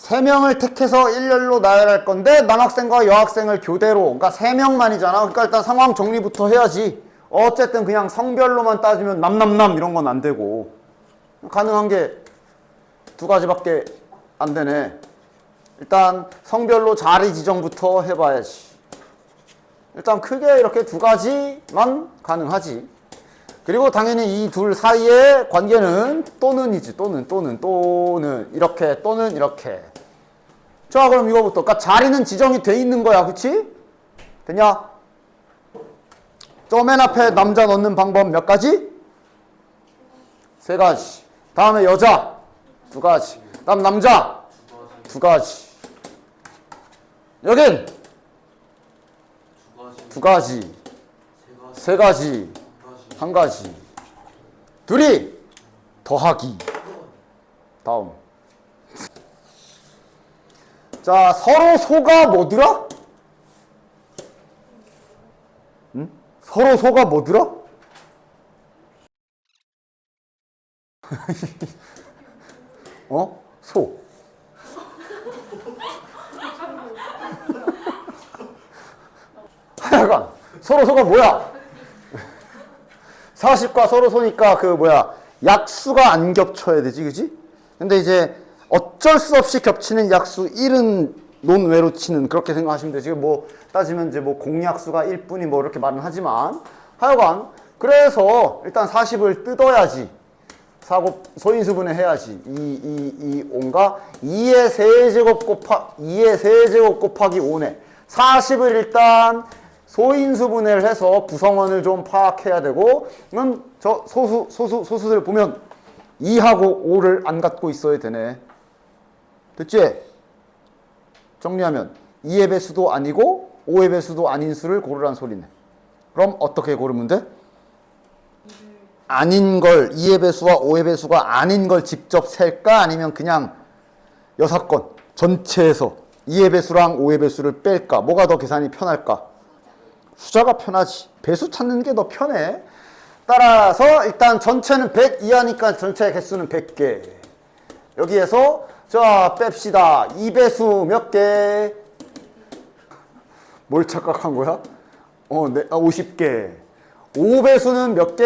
3명을 택해서 일렬로 나열할 건데 남학생과 여학생을 교대로, 그러니까 3명만이잖아. 그러니까 일단 상황 정리부터 해야지. 어쨌든 그냥 성별로만 따지면 남남남 이런 건 안 되고 가능한 게 2가지밖에 안 되네. 일단 성별로 자리 지정부터 해봐야지. 일단 크게 이렇게 2가지만 가능하지. 그리고 당연히 이 둘 사이의 관계는 또는이지. 또는 이렇게, 또는 이렇게. 자, 그럼 이거부터. 그러니까 자리는 지정이 돼 있는 거야. 그치? 됐냐? 저 맨 앞에 남자 넣는 방법 몇 가지? 3가지. 다음에 여자 2가지. 다음 남자 2가지. 여긴 2가지. 3가지. 1가지. 둘이 더하기. 다음. 자, 서로 소가 뭐더라? 응? 서로 소가 뭐더라? 어? 소. 하여간 서로 소가 뭐야? 40과 서로 소니까 그 뭐야, 약수가 안 겹쳐야 되지, 그지? 근데 이제 어쩔 수 없이 겹치는 약수 1은 논외로 치는, 그렇게 생각하시면 되지. 뭐 따지면 이제 뭐 공약수가 1뿐이 뭐 이렇게 말은 하지만 하여간 그래서 일단 40을 뜯어야지. 소인수분해 해야지. 5인가 2의 세제곱 곱하기 5네. 40을 일단 소인수분해를 해서 구성원을 좀 파악해야 되고, 그럼 저 소수들 보면 2하고 5를 안 갖고 있어야 되네. 됐지? 정리하면 2의 배수도 아니고 5의 배수도 아닌 수를 고르란 소리네. 그럼 어떻게 고르면 돼? 아닌 걸, 2의 배수와 5의 배수가 아닌 걸 직접 셀까? 아니면 그냥 6건 전체에서 2의 배수랑 5의 배수를 뺄까? 뭐가 더 계산이 편할까? 숫자가 편하지. 배수 찾는 게 더 편해. 따라서 일단 전체는 100 이하니까 전체 개수는 100개. 여기에서 자 뺍시다. 2배수 몇 개? 뭘 착각한 거야? 50개. 5배수는 몇 개?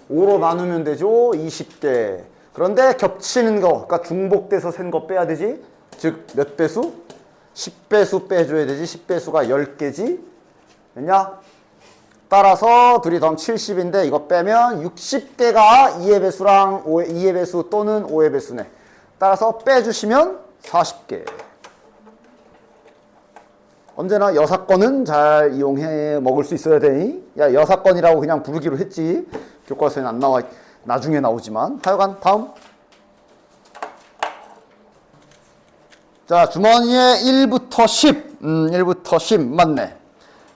5로 나누면 되죠. 20개. 그런데 겹치는 거, 그러니까 중복돼서 센 거 빼야 되지. 즉 몇 배수? 10배수 빼줘야 되지. 10배수가 10개지. 됐냐? 따라서 둘이 더하면 70인데 이거 빼면 60개가 2의 배수랑 2의 배수 또는 5의 배수네. 따라서 빼주시면 40개. 언제나 여사건은 잘 이용해 먹을 수 있어야 되니? 야, 여사건이라고 그냥 부르기로 했지. 교과서에는 안 나와, 나중에 나오지만. 하여간 다음. 자, 주머니에 1부터 10. 1부터 10 맞네.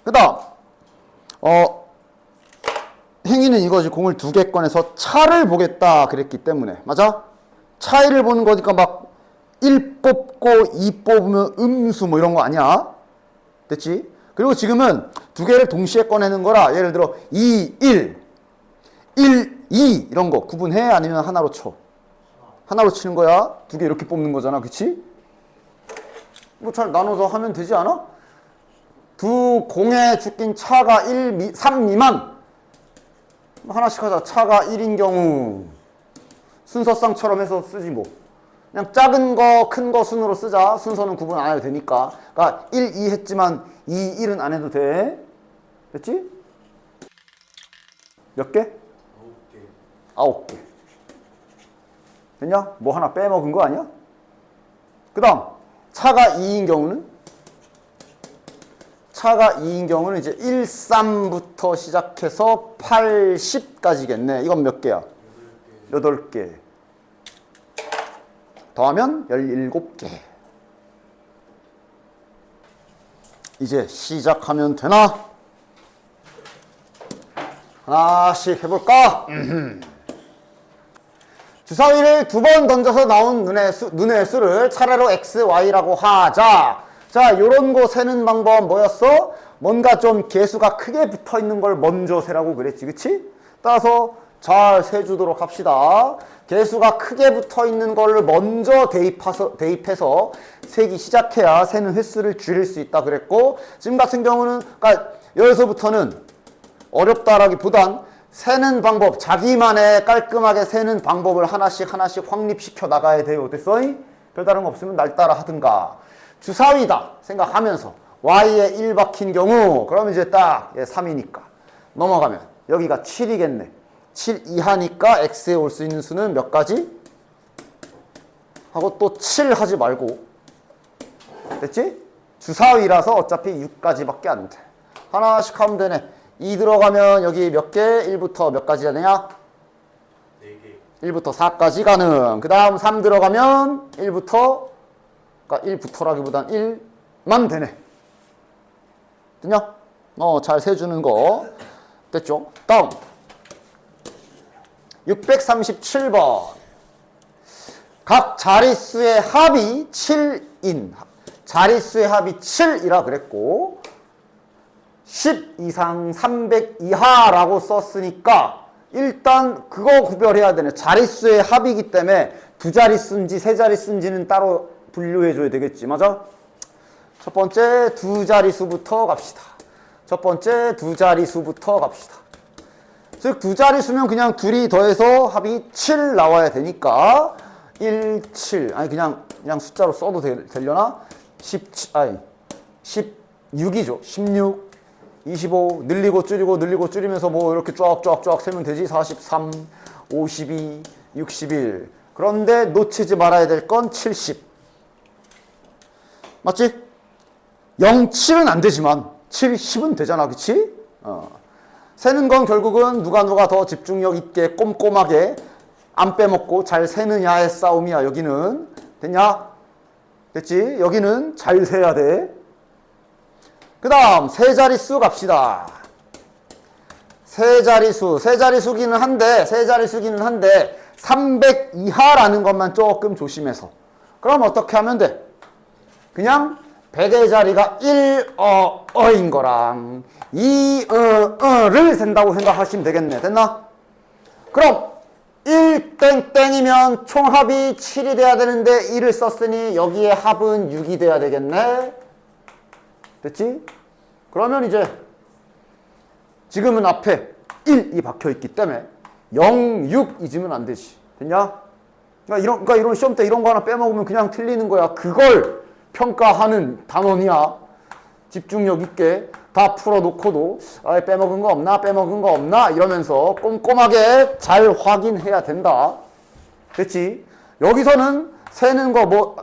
그 다음 행위는 이거지. 공을 2개 꺼내서 차를 보겠다 그랬기 때문에. 맞아? 차이를 보는 거니까 막 1 뽑고 2 뽑으면 음수 뭐 이런 거 아니야. 됐지? 그리고 지금은 2개를 동시에 꺼내는 거라, 예를 들어 2, 1 2 이런 거 구분해? 아니면 하나로 쳐? 하나로 치는 거야. 2개 이렇게 뽑는 거잖아. 그치? 뭐 잘 나눠서 하면 되지 않아? 두 공에 죽긴 차가 3 미만. 하나씩 하자. 차가 1인 경우 순서쌍처럼 해서 쓰지 뭐. 그냥 작은 거, 큰 거 순으로 쓰자. 순서는 구분 안 해도 되니까. 그러니까 1, 2 했지만 2, 1은 안 해도 돼. 됐지? 몇 개? 9개. 됐냐? 뭐 하나 빼먹은 거 아니야? 그 다음 차가 2인 경우는? 차가 2인 경우는 이제 1, 3부터 시작해서 8, 10까지겠네. 이건 몇 개야? 8개. 더하면 17개. 이제 시작하면 되나? 하나씩 해볼까? 주사위를 2번 던져서 나온 눈의 수를 차례로 x, y라고 하자. 자, 요런 거 세는 방법 뭐였어? 뭔가 좀 개수가 크게 붙어 있는 걸 먼저 세라고 그랬지, 그치? 따라서 잘 세주도록 합시다. 개수가 크게 붙어 있는 거를 먼저 대입해서 세기 시작해야 세는 횟수를 줄일 수 있다 그랬고, 지금 같은 경우는 그러니까 여기서부터는 어렵다라기보단 세는 방법, 자기만의 깔끔하게 세는 방법을 하나씩 확립시켜 나가야 돼요. 됐어? 별다른 거 없으면 날 따라 하든가. 주사위다 생각하면서 y에 1 박힌 경우, 그러면 이제 딱 3이니까 넘어가면 여기가 7이겠네. 7 이하니까 x에 올 수 있는 수는 몇 가지? 하고 또 7 하지 말고. 됐지? 주사위라서 어차피 6가지밖에 안 돼. 하나씩 하면 되네. 2 들어가면 여기 몇 개? 1부터 몇 가지 되냐? 4개. 1부터 4까지 가능. 그 다음 3 들어가면 1부터, 그러니까 1부터라기보단 1만 되네. 됐냐? 잘 세주는 거. 됐죠? 다음. 637번. 각 자릿수의 합이 7인. 자릿수의 합이 7이라 그랬고, 10 이상 300 이하라고 썼으니까 일단 그거 구별해야 되네. 자릿수의 합이기 때문에 두 자릿수인지 세 자릿수인지는 따로 분류해줘야 되겠지. 맞아? 첫 번째 두 자릿수부터 갑시다. 첫 번째 두 자릿수부터 갑시다. 즉 두 자릿수면 그냥 둘이 더해서 합이 7 나와야 되니까 1, 7 아니 그냥 숫자로 써도 되려나? 16이죠. 16 25 늘리고 줄이면서 뭐 이렇게 쫙 세면 되지. 43 52 61 그런데 놓치지 말아야 될 건 70 맞지? 0, 7은 안 되지만 7, 10은 되잖아. 그치? 세는 건 결국은 누가 더 집중력 있게 꼼꼼하게 안 빼먹고 잘 세느냐의 싸움이야. 여기는 됐냐? 됐지? 여기는 잘 세야 돼. 그 다음 세 자릿수 갑시다. 세 자릿수기는 한데 300 이하라는 것만 조금 조심해서. 그럼 어떻게 하면 돼? 그냥 100의 자리가 1인 거랑 2를 센다고 생각하시면 되겠네. 됐나? 그럼 1땡땡이면 총합이 7이 돼야 되는데 1을 썼으니 여기에 합은 6이 돼야 되겠네. 됐지? 그러면 이제 지금은 앞에 1이 박혀있기 때문에 0, 6 잊으면 안 되지. 됐냐? 그러니까 이런 시험 때 이런 거 하나 빼먹으면 그냥 틀리는 거야. 그걸 평가하는 단원이야. 집중력 있게 다 풀어놓고도 빼먹은 거 없나 이러면서 꼼꼼하게 잘 확인해야 된다. 됐지? 여기서는 세는 거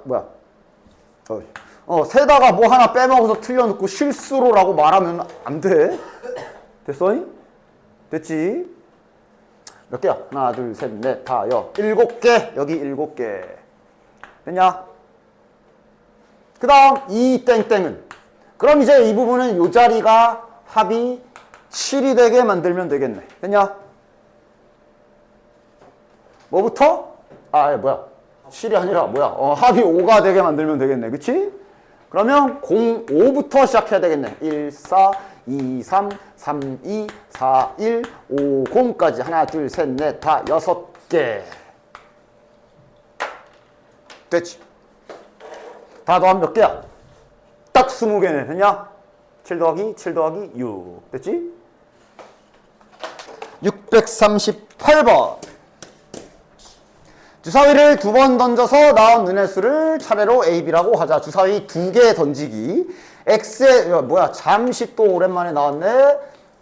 세다가 뭐 하나 빼먹어서 틀려놓고 실수로라고 말하면 안 돼. 됐어? 됐지? 몇 개야? 하나, 둘, 셋, 넷, 다, 7개. 여기 7개. 됐냐? 그 다음 이 땡땡은 그럼 이제 이 부분은 이 자리가 합이 7이 되게 만들면 되겠네. 됐냐? 뭐부터? 7이 아니라 합이 5가 되게 만들면 되겠네. 그치? 그러면 0, 5부터 시작해야 되겠네. 1, 4, 2, 3, 3, 2, 4, 1, 5, 0까지 하나, 둘, 셋, 넷, 다 6개. 됐지? 다 더하면 몇 개야? 딱 20개네. 됐냐? 7 더하기 7 더하기 6. 됐지? 638번. 주사위를 2번 던져서 나온 눈의 수를 차례로 A, B라고 하자. 주사위 2개 던지기. X의 잠시 또 오랜만에 나왔네.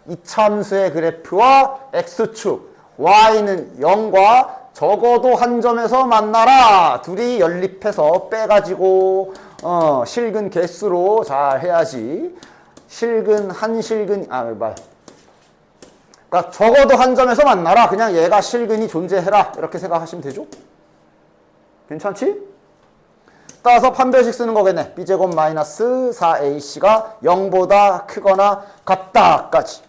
이참수의 그래프와 X축. Y는 0과 적어도 한 점에서 만나라. 둘이 연립해서 빼가지고 실근 개수로 잘 해야지. 그러니까 적어도 한 점에서 만나라. 그냥 얘가 실근이 존재해라. 이렇게 생각하시면 되죠? 괜찮지? 따라서 판별식 쓰는 거겠네. b제곱 마이너스 4ac가 0보다 크거나 같다까지.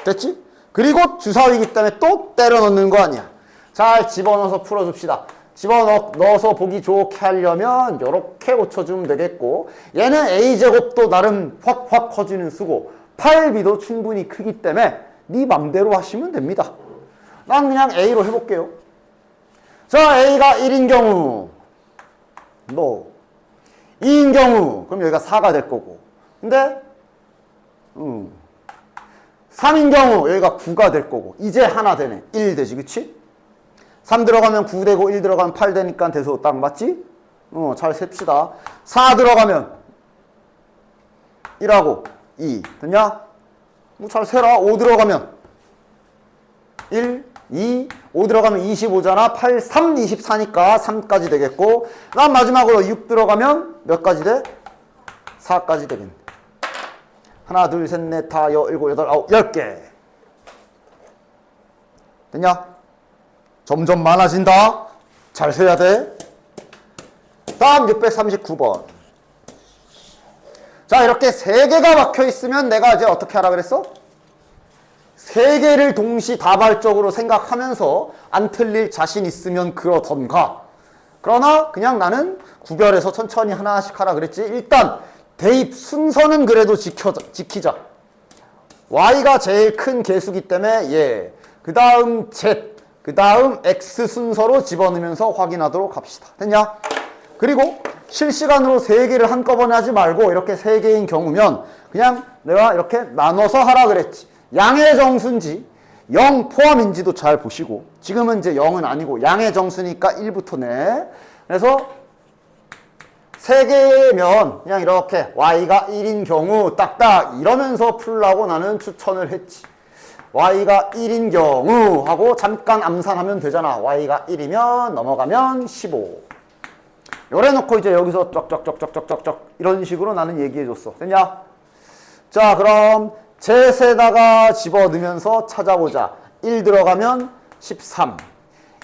됐지? 그리고 주사위이기 때문에 또 때려 넣는 거 아니야. 잘 집어넣어서 풀어줍시다. 집어넣어서 보기 좋게 하려면 이렇게 고쳐주면 되겠고, 얘는 a제곱도 나름 확 커지는 수고 8b도 충분히 크기 때문에 네 맘대로 하시면 됩니다. 난 그냥 A로 해볼게요. 자, A가 1인 경우, no. 2인 경우, 그럼 여기가 4가 될 거고. 근데, 3인 경우, 여기가 9가 될 거고. 이제 하나 되네. 1 되지, 그치? 3 들어가면 9 되고, 1 들어가면 8 되니까 돼서 딱 맞지? 잘 셉시다. 4 들어가면 1하고 2. 됐냐? 뭐 잘 세라. 5 들어가면 1, 2, 5 들어가면 25잖아. 8, 3, 24니까 3까지 되겠고. 그다음 마지막으로 6 들어가면 몇 가지 돼? 4까지 되겠네. 하나, 둘, 셋, 넷, 다, 일곱, 여덟, 아홉, 10개. 됐냐? 점점 많아진다. 잘 세야 돼. 다음 639번. 자, 이렇게 3개가 막혀 있으면 내가 이제 어떻게 하라 그랬어? 3개를 동시다발적으로 생각하면서 안 틀릴 자신 있으면 그러던가. 그러나 그냥 나는 구별해서 천천히 하나씩 하라 그랬지. 일단 대입 순서는 그래도 지키자. y가 제일 큰 개수기 때문에 얘, 그 다음 z, 그 다음 x 순서로 집어넣으면서 확인하도록 합시다. 됐냐? 그리고 실시간으로 3개를 한꺼번에 하지 말고 이렇게 3개인 경우면 그냥 내가 이렇게 나눠서 하라 그랬지. 양의 정수인지 0 포함인지도 잘 보시고, 지금은 이제 0은 아니고 양의 정수니까 1부터 내. 그래서 3개면 그냥 이렇게 y가 1인 경우 딱딱 이러면서 풀라고 나는 추천을 했지. y가 1인 경우 하고 잠깐 암산하면 되잖아. y가 1이면 넘어가면 15. 요래 놓고 이제 여기서 쩍쩍쩍쩍쩍쩍 이런 식으로 나는 얘기해줬어. 됐냐? 자, 그럼 셋에다가 집어넣으면서 찾아보자. 1 들어가면 13,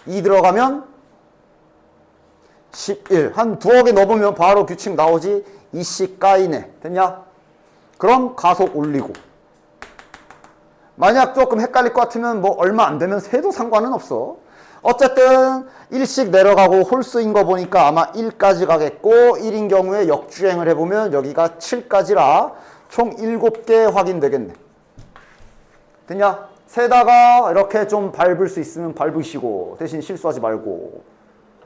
2 들어가면 11. 한 두어 개 넣어보면 바로 규칙 나오지. 이씨 까이네. 됐냐? 그럼 가속 올리고. 만약 조금 헷갈릴 것 같으면 뭐 얼마 안 되면 세도 상관은 없어. 어쨌든 1씩 내려가고 홀수인 거 보니까 아마 1까지 가겠고, 1인 경우에 역주행을 해보면 여기가 7까지라 총 7개 확인되겠네. 됐냐? 세다가 이렇게 좀 밟을 수 있으면 밟으시고 대신 실수하지 말고.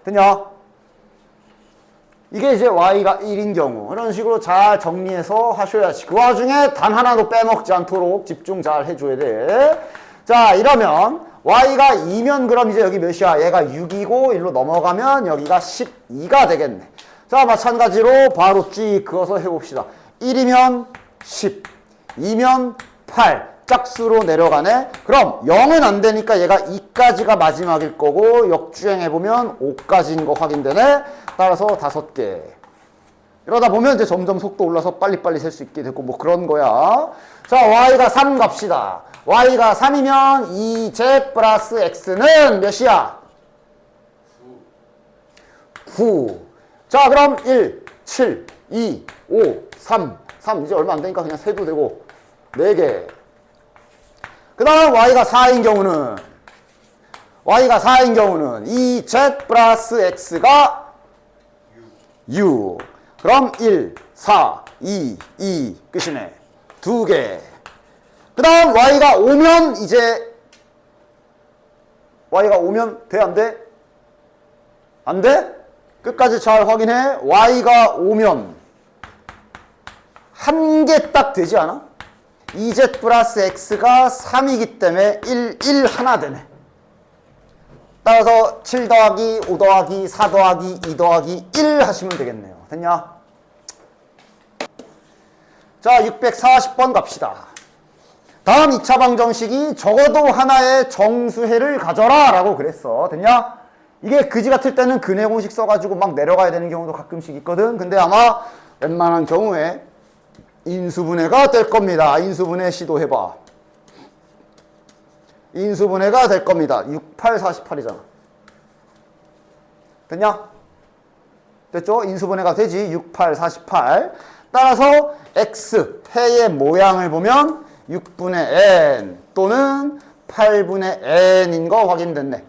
됐냐? 이게 이제 y가 1인 경우. 이런 식으로 잘 정리해서 하셔야지. 그 와중에 단 하나도 빼먹지 않도록 집중 잘 해줘야 돼. 자, 이러면 y가 2면 그럼 이제 여기 몇이야? 얘가 6이고 1로 넘어가면 여기가 12가 되겠네. 자, 마찬가지로 바로 쭉 그어서 해봅시다. 1이면 10, 2면 8, 짝수로 내려가네. 그럼 0은 안 되니까 얘가 2까지가 마지막일 거고, 역주행해보면 5까지인 거 확인되네. 따라서 5개. 이러다 보면 이제 점점 속도 올라서 빨리빨리 셀 수 있게 되고 뭐 그런 거야. 자, y가 3 갑시다. y가 3이면 2z 플러스 x는 몇이야? 9. 자, 그럼 1, 7, 2, 5, 3, 3. 이제 얼마 안 되니까 그냥 세도 되고 4개. 그 다음 y가 4인 경우는 2z 플러스 x가 6. 그럼 1, 4, 2, 2 끝이네. 2개. 그 다음 y가 오면 이제 y가 오면 돼? 안 돼? 안 돼? 끝까지 잘 확인해. y가 오면 한 개 딱 되지 않아? 2z 플러스 x가 3이기 때문에 1 하나 되네. 따라서 7 더하기 5 더하기 4 더하기 2 더하기 1 하시면 되겠네요. 됐냐? 자, 640번 갑시다. 다음 2차 방정식이 적어도 하나의 정수해를 가져라 라고 그랬어. 됐냐? 이게 그지 같을 때는 근해 공식 써가지고 막 내려가야 되는 경우도 가끔씩 있거든. 근데 아마 웬만한 경우에 인수분해가 될 겁니다. 인수분해 시도해봐. 인수분해가 될 겁니다. 6, 8, 48이잖아. 됐냐? 됐죠? 인수분해가 되지. 6, 8, 48. 따라서 x, 해의 모양을 보면 6분의 n 또는 8분의 n인 거 확인됐네.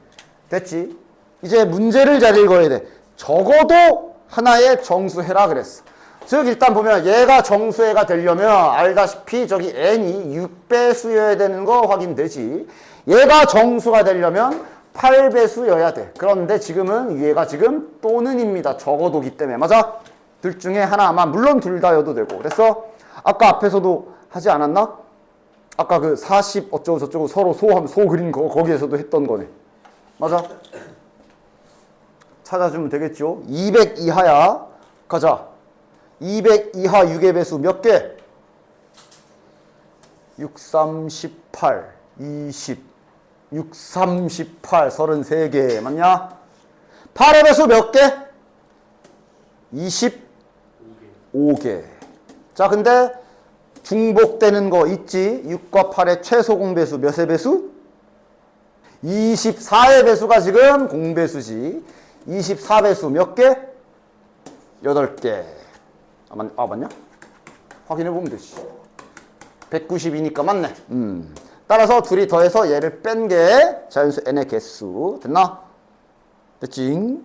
됐지? 이제 문제를 잘 읽어야 돼. 적어도 하나의 정수해라 그랬어. 즉 일단 보면 얘가 정수해가 되려면 알다시피 저기 n이 6배수여야 되는 거 확인되지. 얘가 정수가 되려면 8배수여야 돼. 그런데 지금은 얘가 지금 또는입니다. 적어도기 때문에. 맞아? 둘 중에 하나만. 물론 둘 다여도 되고. 그래서 아까 앞에서도 하지 않았나? 아까 그 40 어쩌고 저쩌고 서로 소하면 소 그린 거 거기에서도 했던 거네. 맞아? 찾아주면 되겠죠? 200 이하야. 가자. 200 이하 6의 배수 몇 개? 6, 3, 18, 20, 6, 3, 18, 33개. 맞냐? 8의 배수 몇 개? 25개. 자, 근데 중복되는 거 있지? 6과 8의 최소 공배수 몇의 배수? 24의 배수가 지금 공배수지. 24배수 몇 개? 8개. 맞냐? 확인해 보면 되지. 190이니까 맞네. 따라서 둘이 더해서 얘를 뺀 게 자연수 n의 개수. 됐나? 됐지?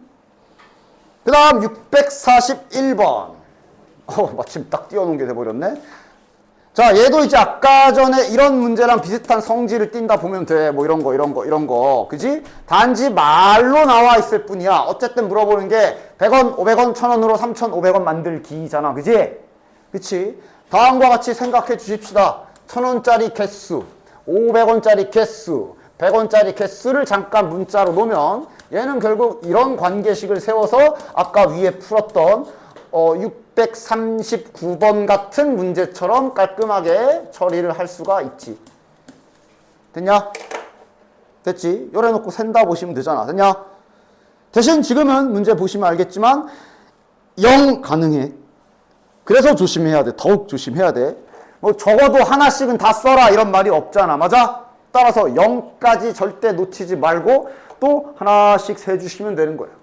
그 다음 641번. 마침 딱 띄워놓은 게 돼버렸네. 자, 얘도 이제 아까 전에 이런 문제랑 비슷한 성질을 띈다 보면 돼. 뭐 이런 거. 그지? 단지 말로 나와 있을 뿐이야. 어쨌든 물어보는 게 100원, 500원, 1000원으로 3,500원 만들기잖아. 그지? 그치? 다음과 같이 생각해 주십시다. 1000원짜리 개수, 500원짜리 개수, 100원짜리 개수를 잠깐 문자로 놓으면 얘는 결국 이런 관계식을 세워서 아까 위에 풀었던 639번 같은 문제처럼 깔끔하게 처리를 할 수가 있지. 됐냐? 됐지? 요래놓고 센다 보시면 되잖아. 됐냐? 대신 지금은 문제 보시면 알겠지만 0 가능해. 그래서 조심해야 돼. 더욱 조심해야 돼. 뭐 적어도 하나씩은 다 써라 이런 말이 없잖아. 맞아? 따라서 0까지 절대 놓치지 말고 또 하나씩 세주시면 되는 거예요.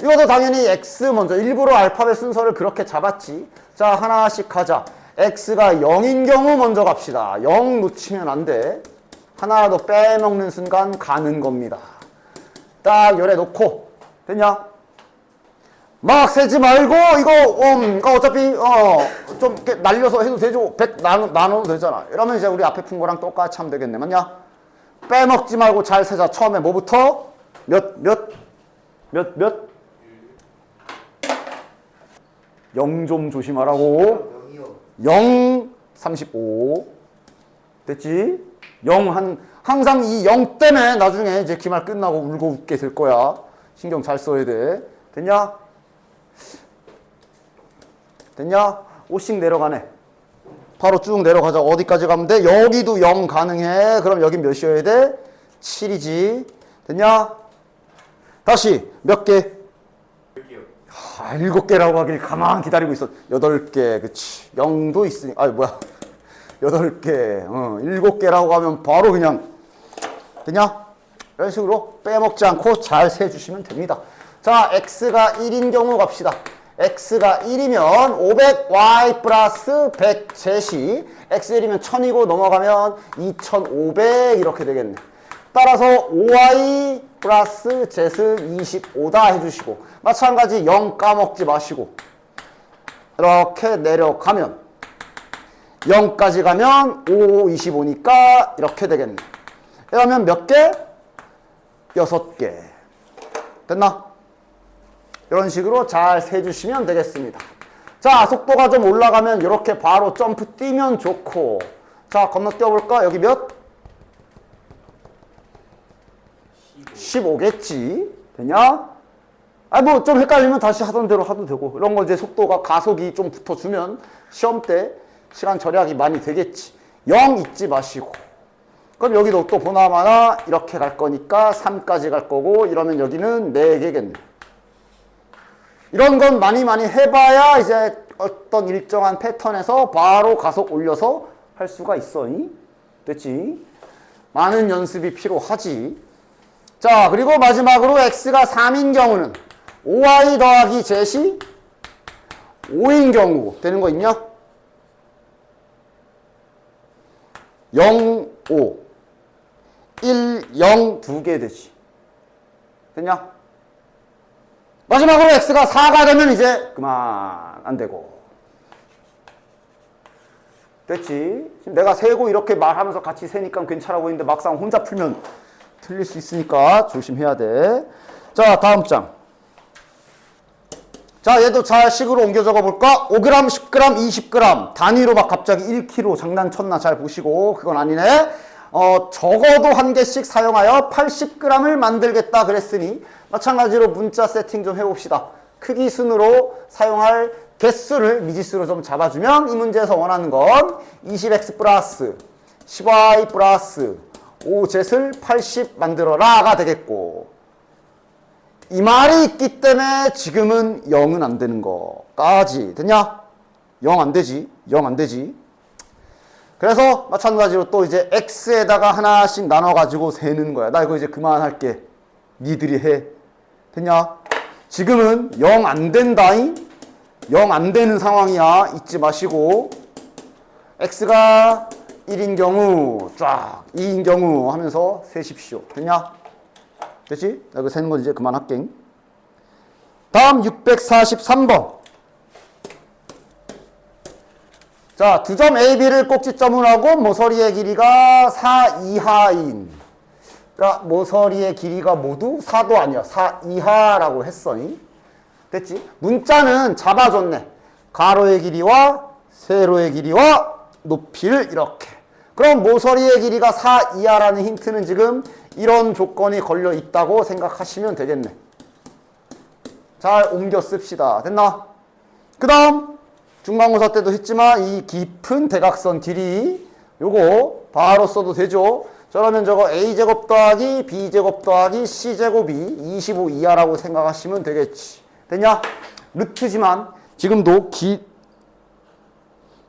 이것도 당연히 x 먼저 일부러 알파벳 순서를 그렇게 잡았지. 자, 하나씩 가자. x가 0인 경우 먼저 갑시다. 0 놓치면 안 돼. 하나라도 빼먹는 순간 가는 겁니다. 딱 열에 놓고. 됐냐? 막 세지 말고 이거 어차피 좀 이렇게 날려서 해도 되죠. 100 나눠도 되잖아. 이러면 이제 우리 앞에 푼 거랑 똑같이 하면 되겠네. 맞냐? 빼먹지 말고 잘 세자. 처음에 뭐부터? 몇? 0 좀 조심하라고. 0, 35. 됐지? 0 항상 이 0 때문에 나중에 이제 기말 끝나고 울고 웃게 될 거야. 신경 잘 써야 돼. 됐냐? 5씩 내려가네. 바로 쭉 내려가자. 어디까지 가면 돼? 여기도 0 가능해. 그럼 여긴 몇이어야 돼? 7이지. 됐냐? 다시 몇 개? 7개라고 하길 가만 기다리고 있어. 8개. 그치. 0도 있으니. 8개. 7개라고 하면 바로 그냥. 됐냐? 이런 식으로 빼먹지 않고 잘 세주시면 됩니다. 자, x가 1인 경우 갑시다. x가 1이면 500y 플러스 100 제시. x 1이면 1000이고 넘어가면 2500 이렇게 되겠네. 따라서 5y 플러스 z는 25다 해주시고 마찬가지 0 까먹지 마시고 이렇게 내려가면 0까지 가면 5, 25니까 이렇게 되겠네. 이러면 몇 개? 6개. 됐나? 이런 식으로 잘 세주시면 되겠습니다. 자, 속도가 좀 올라가면 이렇게 바로 점프 뛰면 좋고. 자, 건너뛰어볼까? 여기 몇? 15겠지. 되냐? 뭐 좀 헷갈리면 다시 하던 대로 하도 되고. 이런 거 이제 속도가 가속이 좀 붙어주면 시험 때 시간 절약이 많이 되겠지. 0 잊지 마시고. 그럼 여기도 또 보나마나 이렇게 갈 거니까 3까지 갈 거고 이러면 여기는 4개겠네. 이런 건 많이 해봐야 이제 어떤 일정한 패턴에서 바로 가속 올려서 할 수가 있어. 됐지? 많은 연습이 필요하지. 자, 그리고 마지막으로 x가 3인 경우는 5y 더하기 z이 5인 경우 되는 거 있냐? 0, 5. 1, 0 두 개 되지. 됐냐? 마지막으로 x가 4가 되면 이제 그만 안 되고. 됐지? 지금 내가 세고 이렇게 말하면서 같이 세니까 괜찮아 보이는데 막상 혼자 풀면 틀릴 수 있으니까 조심해야 돼. 자, 다음 장. 자, 얘도 잘 식으로 옮겨 적어볼까? 5g, 10g, 20g. 단위로 막 갑자기 1kg 장난쳤나 잘 보시고. 그건 아니네. 적어도 한 개씩 사용하여 80g을 만들겠다 그랬으니 마찬가지로 문자 세팅 좀 해봅시다. 크기 순으로 사용할 개수를 미지수로 좀 잡아주면 이 문제에서 원하는 건 20x 플러스 10y 플러스 5z을 80 만들어라가 되겠고, 이 말이 있기 때문에 지금은 0은 안 되는 거까지 됐냐? 0 안 되지. 0 안 되지. 그래서 마찬가지로 또 이제 x에다가 하나씩 나눠가지고 세는 거야. 나 이거 이제 그만할게. 니들이 해. 됐냐? 지금은 0 안 된다잉? 0 안 되는 상황이야. 잊지 마시고. x가 1인 경우, 쫙, 2인 경우 하면서 세십시오. 됐냐? 됐지? 나 이거 세는 건 이제 그만할게. 다음 643번. 자, 두 점 A, B를 꼭지점으로 하고 모서리의 길이가 4 이하인. 그러니까 모서리의 길이가 모두 4도 아니야. 4 이하라고 했어니. 됐지? 문자는 잡아줬네. 가로의 길이와 세로의 길이와 높이를 이렇게. 그럼 모서리의 길이가 4 이하라는 힌트는 지금 이런 조건이 걸려 있다고 생각하시면 되겠네. 잘 옮겨 씁시다. 됐나? 그 다음 중간고사 때도 했지만 이 깊은 대각선 길이 요거 바로 써도 되죠. 저러면 저거 a제곱 더하기 b제곱 더하기 c제곱이 25 이하라고 생각하시면 되겠지. 됐냐? 루트지만 지금도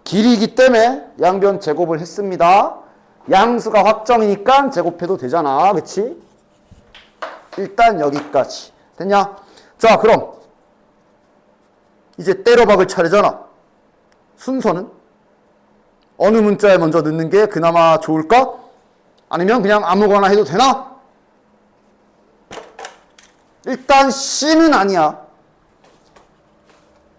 길이기 때문에 양변 제곱을 했습니다. 양수가 확정이니까 제곱해도 되잖아. 그치? 일단 여기까지. 됐냐? 자, 그럼 이제 때려박을 차례잖아. 순서는 어느 문자에 먼저 넣는 게 그나마 좋을까? 아니면 그냥 아무거나 해도 되나? 일단 C는 아니야.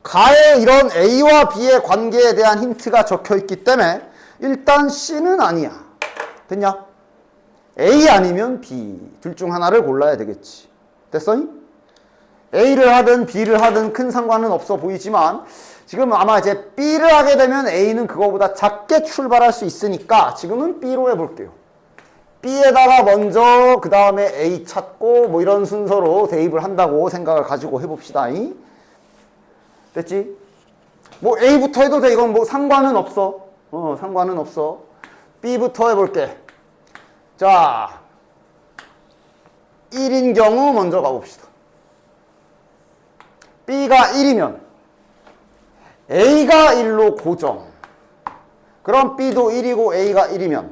가에 이런 A와 B의 관계에 대한 힌트가 적혀있기 때문에 일단 C는 아니야. 됐냐? A 아니면 B. 둘 중 하나를 골라야 되겠지. 됐어니? A를 하든 B를 하든 큰 상관은 없어 보이지만 지금 아마 이제 B를 하게 되면 A는 그거보다 작게 출발할 수 있으니까 지금은 B로 해볼게요. B에다가 먼저 그 다음에 A 찾고 뭐 이런 순서로 대입을 한다고 생각을 가지고 해봅시다. 됐지? 뭐 A부터 해도 돼. 이건 뭐 상관은 없어. 상관은 없어. B부터 해볼게. 자, 1인 경우 먼저 가봅시다. B가 1이면 A가 1로 고정. 그럼 B도 1이고 A가 1이면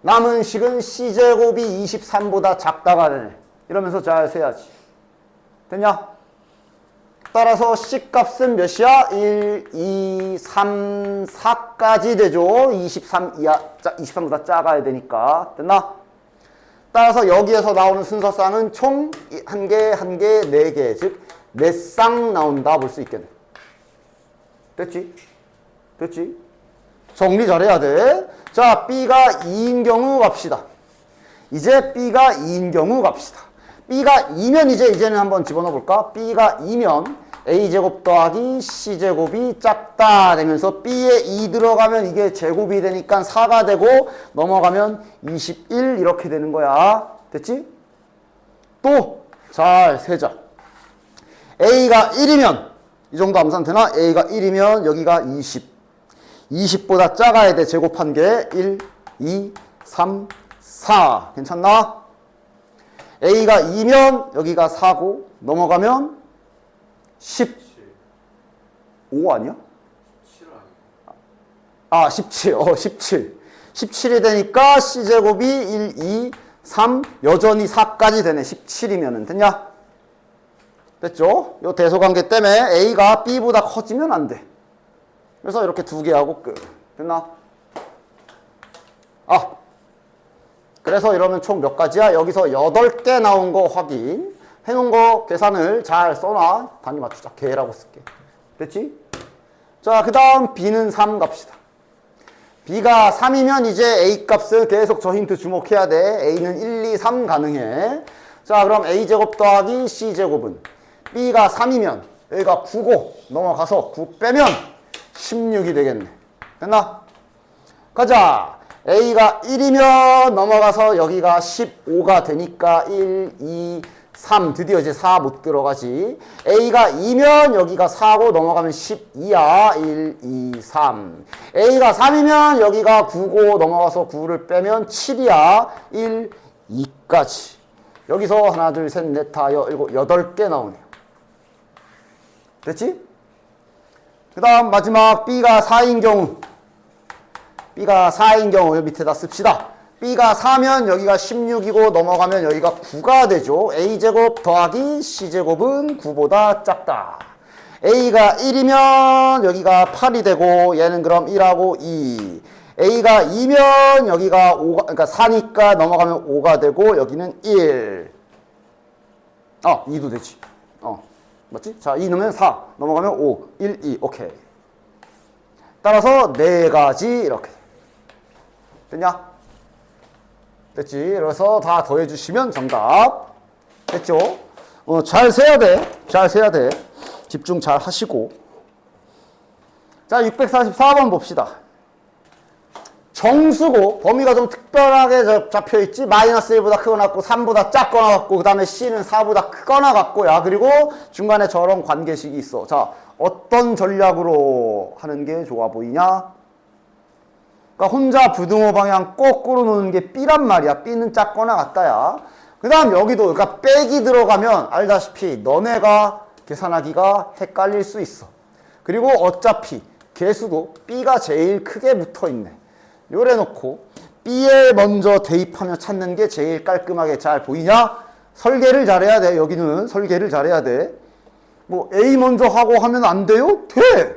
남은 식은 C제곱이 23보다 작다가 되네. 이러면서 잘 세야지. 됐냐? 따라서 C값은 몇이야? 1, 2, 3, 4까지 되죠. 23 이하, 23보다 작아야 되니까. 됐나? 따라서 여기에서 나오는 순서쌍은 총 1개, 1개, 4개. 즉 4쌍 나온다 볼 수 있겠네. 됐지? 됐지? 정리 잘해야 돼. 자, B가 2인 경우 갑시다. 이제 B가 2인 경우 갑시다. B가 2면 이제는 한번 집어넣어 볼까? B가 2면 A제곱 더하기 C제곱이 작다 되면서 B에 2 들어가면 이게 제곱이 되니까 4가 되고 넘어가면 21 이렇게 되는 거야. 됐지? 또 잘 세자. A가 1이면 이 정도 암산 되나? A가 1이면 여기가 20. 20보다 작아야 돼. 제곱한 게 1, 2, 3, 4. 괜찮나? A가 2면 여기가 4고 넘어가면 15 아니야? 17. 17. 17이 되니까 C제곱이 1, 2, 3 여전히 4까지 되네. 17이면은 됐냐? 됐죠? 요 대소관계 때문에 A가 B보다 커지면 안 돼. 그래서 이렇게 2개 하고 끝. 됐나? 그래서 이러면 총 몇 가지야? 여기서 8개 나온 거 확인. 해놓은 거 계산을 잘 써놔. 단위 맞추자. 개라고 쓸게. 됐지? 자, 그 다음 B는 3 갑시다. B가 3이면 이제 A 값은 계속 저 힌트 주목해야 돼. A는 1, 2, 3 가능해. 자, 그럼 A제곱 더하기 C제곱은 B가 3이면 여기가 9고 넘어가서 9 빼면 16이 되겠네. 됐나? 가자. A가 1이면 넘어가서 여기가 15가 되니까 1, 2, 3. 드디어 이제 4 못 들어가지. A가 2면 여기가 4고 넘어가면 12야. 1, 2, 3. A가 3이면 여기가 9고 넘어가서 9를 빼면 7이야. 1, 2까지. 여기서 하나, 둘, 셋, 넷, 다, 일곱, 8개 나오네요. 됐지? 그 다음 마지막 B가 4인 경우. B가 4인 경우 여기 밑에다 씁시다. B가 4면 여기가 16이고 넘어가면 여기가 9가 되죠. A제곱 더하기 C제곱은 9보다 작다. A가 1이면 여기가 8이 되고 얘는 그럼 1하고 2. A가 2면 여기가 5가, 그러니까 4니까 넘어가면 5가 되고 여기는 1. 2도 되지. 맞지? 자, 2 넣으면 4. 넘어가면 5. 1, 2. 오케이. 따라서 4가지 이렇게. 됐냐? 됐지? 그래서 다 더해주시면 정답. 됐죠? 잘 세야 돼. 잘 세야 돼. 집중 잘 하시고. 자, 644번 봅시다. 정수고 범위가 좀 특별하게 잡혀있지. 마이너스 1보다 크거나 같고 3보다 작거나 같고 그 다음에 C는 4보다 크거나 같고 야 그리고 중간에 저런 관계식이 있어. 자, 어떤 전략으로 하는 게 좋아 보이냐? 그러니까 혼자 부등호 방향 거꾸로 놓는 게 B란 말이야. B는 작거나 같다야. 그 다음 여기도 그러니까 빼기 들어가면 알다시피 너네가 계산하기가 헷갈릴 수 있어. 그리고 어차피 개수도 B가 제일 크게 붙어있네. 요래 놓고 B에 먼저 대입하며 찾는 게 제일 깔끔하게 잘 보이냐? 설계를 잘해야 돼. 여기는 설계를 잘해야 돼. 뭐 A 먼저 하고 하면 안 돼요? 돼!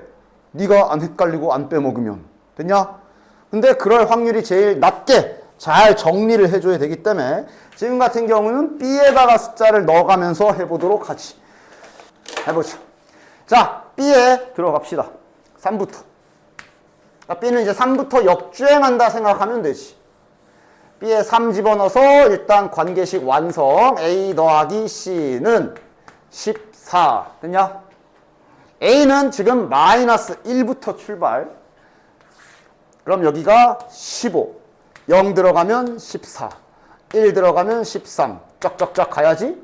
네가 안 헷갈리고 안 빼먹으면. 됐냐? 근데 그럴 확률이 제일 낮게 잘 정리를 해줘야 되기 때문에 지금 같은 경우는 B에다가 숫자를 넣어가면서 해보도록 하지. 해보자. 자, B에 들어갑시다. 3부터. B는 이제 3부터 역주행한다 생각하면 되지. B에 3 집어넣어서 일단 관계식 완성. A 더하기 C는 14. 됐냐? A는 지금 마이너스 1부터 출발. 그럼 여기가 15. 0 들어가면 14. 1 들어가면 13. 쫙쫙쫙 가야지.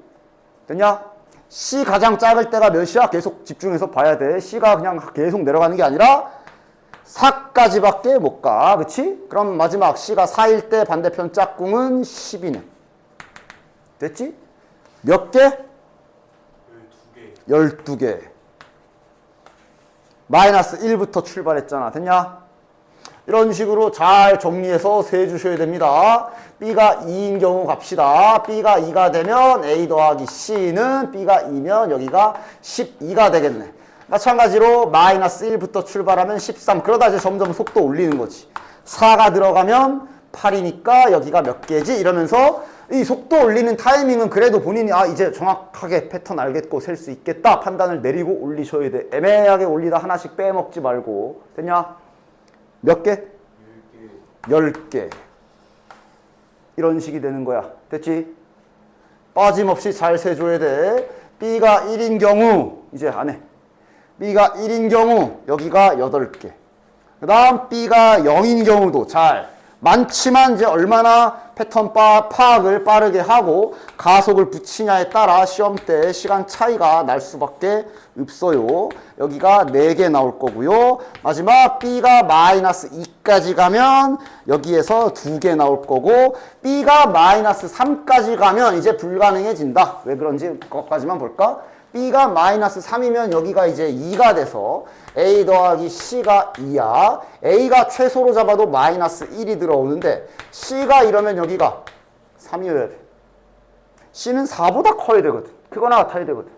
됐냐? C 가장 작을 때가 몇이야? 계속 집중해서 봐야 돼. C가 그냥 계속 내려가는 게 아니라 4까지밖에 못 가. 그치? 그럼 마지막 C가 4일 때 반대편 짝꿍은 10이네. 됐지? 몇 개? 12개. 12개. 마이너스 1부터 출발했잖아. 됐냐? 이런 식으로 잘 정리해서 세주셔야 됩니다. B가 2인 경우 갑시다. B가 2가 되면 A 더하기 C는 B가 2면 여기가 12가 되겠네. 마찬가지로 마이너스 1부터 출발하면 13. 그러다 이제 점점 속도 올리는 거지. 4가 들어가면 8이니까 여기가 몇 개지? 이러면서 이 속도 올리는 타이밍은 그래도 본인이 이제 정확하게 패턴 알겠고 셀 수 있겠다 판단을 내리고 올리셔야 돼. 애매하게 올리다 하나씩 빼먹지 말고. 됐냐? 몇 개? 10개. 이런 식이 되는 거야. 됐지? 빠짐없이 잘 세줘야 돼. B가 1인 경우 이제 안 해. B가 1인 경우 여기가 8개. 그 다음 B가 0인 경우도 잘 많지만 이제 얼마나 패턴 파악을 빠르게 하고 가속을 붙이냐에 따라 시험 때 시간 차이가 날 수밖에 없어요. 여기가 4개 나올 거고요. 마지막 B가 마이너스 2까지 가면 여기에서 2개 나올 거고 B가 마이너스 3까지 가면 이제 불가능해진다. 왜 그런지 그것까지만 볼까? B가 마이너스 3이면 여기가 이제 2가 돼서 A 더하기 C가 2야. A가 최소로 잡아도 마이너스 1이 들어오는데 C가 이러면 여기가 3이어야 돼. C는 4보다 커야 되거든. 크거나 같아야 되거든.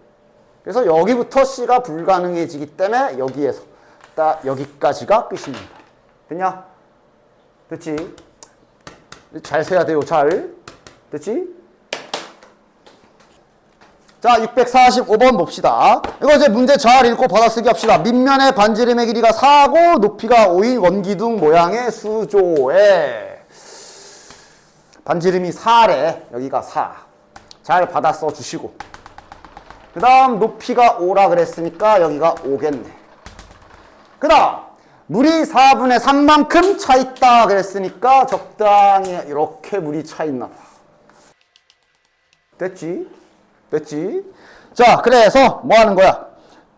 그래서 여기부터 C가 불가능해지기 때문에 여기에서 딱 여기까지가 끝입니다. 됐냐? 됐지? 잘 세야 돼요. 잘. 됐지? 자, 645번 봅시다. 이거 이제 문제 잘 읽고 받아쓰기 합시다. 밑면의 반지름의 길이가 4고 높이가 5인 원기둥 모양의 수조에 반지름이 4래. 여기가 4. 잘 받아 써주시고. 그 다음 높이가 5라 그랬으니까 여기가 5겠네. 그 다음 물이 4분의 3만큼 차 있다 그랬으니까 적당히 이렇게 물이 차 있나 봐. 됐지? 됐지? 자, 그래서 뭐 하는 거야?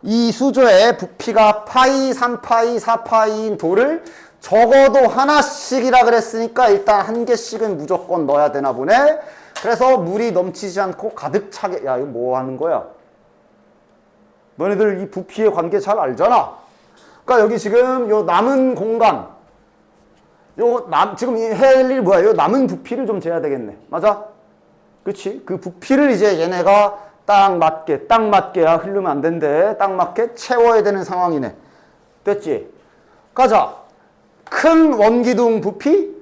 이 수조의 부피가 파이, 3파이, 4파이인 돌을 적어도 하나씩이라 그랬으니까 일단 한 개씩은 무조건 넣어야 되나 보네. 그래서 물이 넘치지 않고 가득 차게. 야, 이거 뭐 하는 거야? 너네들 이 부피의 관계 잘 알잖아. 그러니까 여기 지금 요 남은 공간, 지금 해야 할 일이 뭐야? 요 남은 부피를 좀 재야 되겠네. 맞아? 그치? 그 부피를 이제 얘네가 딱 맞게 흐르면 안 된대. 딱 맞게 채워야 되는 상황이네. 됐지? 가자. 큰 원기둥 부피,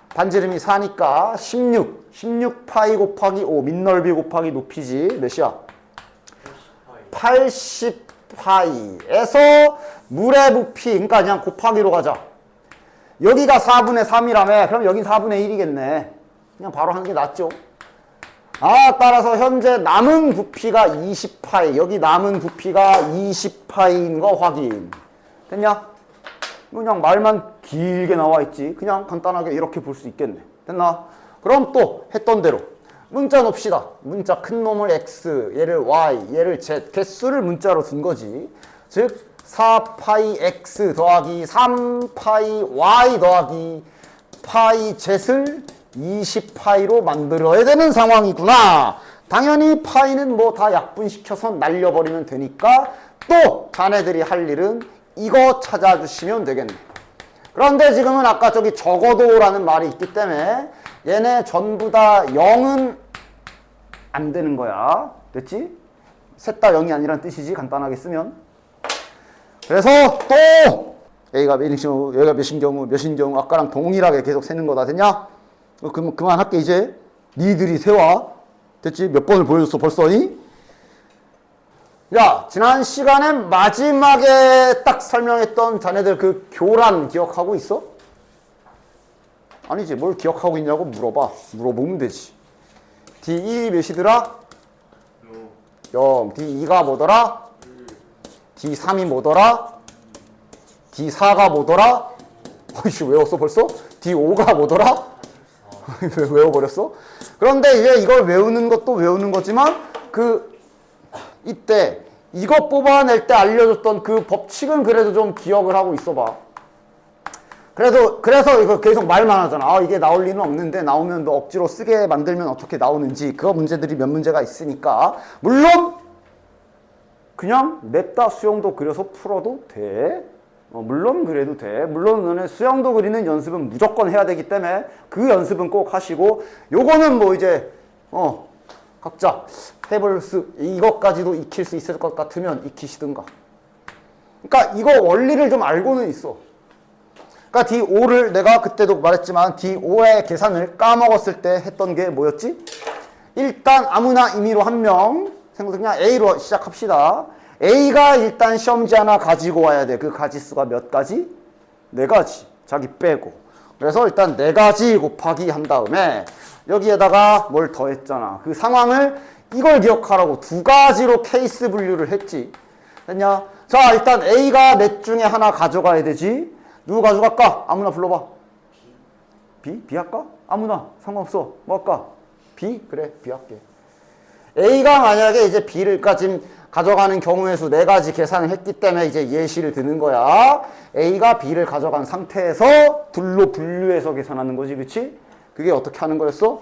반지름이 4니까 16파이 곱하기 5, 밑넓이 곱하기 높이지. 몇이야? 80파이에서 물의 부피, 그러니까 그냥 곱하기로 가자. 여기가 4분의 3이라며. 그럼 여긴 4분의 1이겠네. 그냥 바로 하는 게 낫죠. 따라서 현재 남은 부피가 20파이. 여기 남은 부피가 20파이인 거 확인. 됐냐? 그냥 말만 길게 나와 있지. 그냥 간단하게 이렇게 볼 수 있겠네. 됐나? 그럼 또 했던 대로 문자 넣읍시다. 문자 큰 놈을 x, 얘를 y, 얘를 z. 개수를 문자로 둔 거지. 즉 4파이 x 더하기 3파이 y 더하기 파이 z를 20파이로 만들어야 되는 상황이구나. 당연히 파이는 뭐 다 약분시켜서 날려버리면 되니까 또 자네들이 할 일은 이거 찾아주시면 되겠네. 그런데 지금은 아까 저기 적어도라는 말이 있기 때문에 얘네 전부 다 0은 안 되는 거야. 됐지? 셋 다 0이 아니란 뜻이지, 간단하게 쓰면. 그래서 또 A가 몇인 경우 아까랑 동일하게 계속 세는 거다. 됐냐? 그만할게 이제. 니들이 세와. 됐지? 몇 번을 보여줬어 벌써니? 야, 지난 시간에 마지막에 딱 설명했던 자네들 그 교란 기억하고 있어? 아니지, 뭘 기억하고 있냐고 물어보면 되지. D1이 몇이더라? 0. D2가 뭐더라? D3이 뭐더라? D4가 뭐더라? 어이씨, 외웠어 벌써? D5가 뭐더라? 외워버렸어? 그런데 이제 이걸 외우는 것도 외우는 거지만 이때 이거 뽑아낼 때 알려줬던 그 법칙은 그래도 좀 기억을 하고 있어봐. 그래서 이거 계속 말만 하잖아. 이게 나올 리는 없는데 나오면 너 억지로 쓰게 만들면 어떻게 나오는지. 그거 문제들이 몇 문제가 있으니까. 물론 그냥 냅다 수영도 그려서 풀어도 돼. 물론 그래도 돼. 물론 너네 수영도 그리는 연습은 무조건 해야 되기 때문에 그 연습은 꼭 하시고, 요거는 뭐 이제 각자 이것까지도 익힐 수 있을 것 같으면 익히시든가. 그러니까 이거 원리를 좀 알고는 있어. 그러니까 D5를 내가 그때도 말했지만 D5의 계산을 까먹었을 때 했던 게 뭐였지? 일단 아무나 임의로 한 명, 그냥 A로 시작합시다. A가 일단 시험지 하나 가지고 와야 돼. 그 가지수가 몇 가지? 4가지. 자기 빼고. 그래서 일단 4가지 곱하기 한 다음에 여기에다가 뭘 더했잖아. 그 상황을 이걸 기억하라고 2가지로 케이스 분류를 했지. 됐냐? 자, 일단 A가 넷 중에 하나 가져가야 되지. 누구 가져갈까? 아무나 불러봐. B? B 할까? 아무나 상관없어. 뭐 할까? B? 그래, B 할게. A가 만약에 이제 B를 지금 가져가는 경우의 수 4가지 계산을 했기 때문에 이제 예시를 드는 거야. A가 B를 가져간 상태에서 둘로 분류해서 계산하는 거지, 그치? 그게 어떻게 하는 거였어?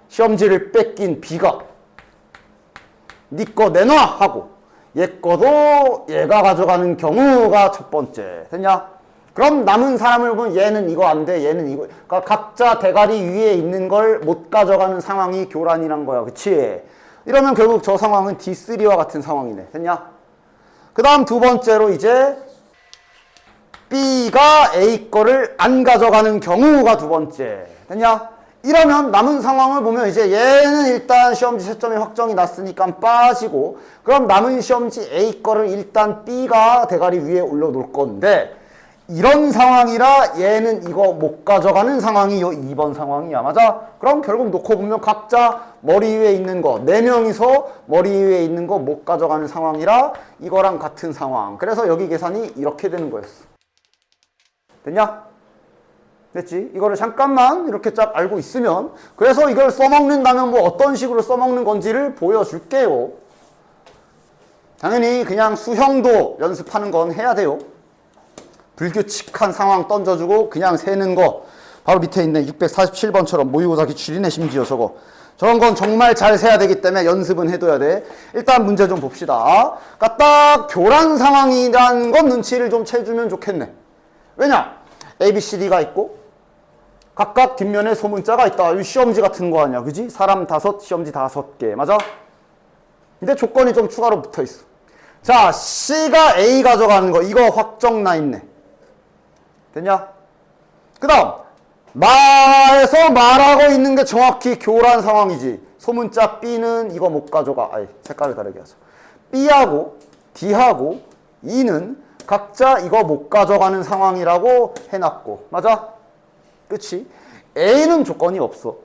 시험지를 뺏긴 B가 네 거 내놔! 하고 얘 거도 얘가 가져가는 경우가 첫 번째. 됐냐? 그럼 남은 사람을 보면 얘는 이거 안 돼, 얘는 이거. 그러니까 각자 대가리 위에 있는 걸 못 가져가는 상황이 교란이란 거야. 그치? 이러면 결국 저 상황은 D3와 같은 상황이네. 됐냐? 그 다음 두 번째로 이제 B가 A 거를 안 가져가는 경우가 두 번째. 됐냐? 이러면 남은 상황을 보면 이제 얘는 일단 시험지 채점이 확정이 났으니까 빠지고, 그럼 남은 시험지 A 거를 일단 B가 대가리 위에 올려놓을 건데, 이런 상황이라 얘는 이거 못 가져가는 상황이 요 2번 상황이야. 맞아? 그럼 결국 놓고 보면 각자 머리 위에 있는 거, 4명이서 머리 위에 있는 거 못 가져가는 상황이라 이거랑 같은 상황. 그래서 여기 계산이 이렇게 되는 거였어. 됐냐? 됐지? 이거를 잠깐만 이렇게 쫙 알고 있으면, 그래서 이걸 써먹는다면 뭐 어떤 식으로 써먹는 건지를 보여줄게요. 당연히 그냥 수형도 연습하는 건 해야 돼요. 불규칙한 상황 던져주고 그냥 세는 거, 바로 밑에 있는 647번처럼 모의고사 기출이네. 심지어 저런 건 정말 잘 세야 되기 때문에 연습은 해둬야 돼. 일단 문제 좀 봅시다. 그러니까 딱 교란 상황이라는 건 눈치를 좀 채주면 좋겠네. 왜냐? A, B, C, D가 있고 각각 뒷면에 소문자가 있다. 이 시험지 같은 거 아니야, 그지? 사람 5, 시험지 5개, 맞아? 근데 조건이 좀 추가로 붙어있어. 자, C가 A 가져가는 거, 이거 확정 나 있네. 됐냐? 그 다음 말에서 말하고 있는 게 정확히 교란 상황이지. 소문자 B는 이거 못 가져가. 아이, 색깔을 다르게 하자. B하고 D하고 E는 각자 이거 못 가져가는 상황이라고 해놨고, 맞아? 그치? A는 조건이 없어.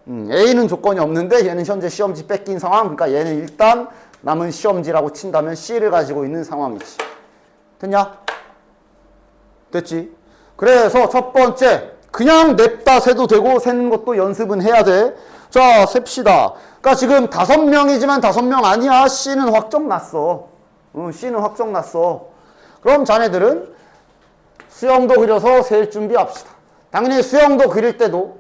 A는 조건이 없는데 얘는 현재 시험지 뺏긴 상황. 그러니까 얘는 일단 남은 시험지라고 친다면 C를 가지고 있는 상황이지. 됐냐? 됐지? 그래서 첫 번째, 그냥 냅다 세도 되고 세는 것도 연습은 해야 돼. 자, 셉시다. 그러니까 지금 5명이지만 5명 아니야. C는 확정 났어. C는 확정 났어. 그럼 자네들은 수형도 그려서 셀 준비합시다. 당연히 수형도 그릴 때도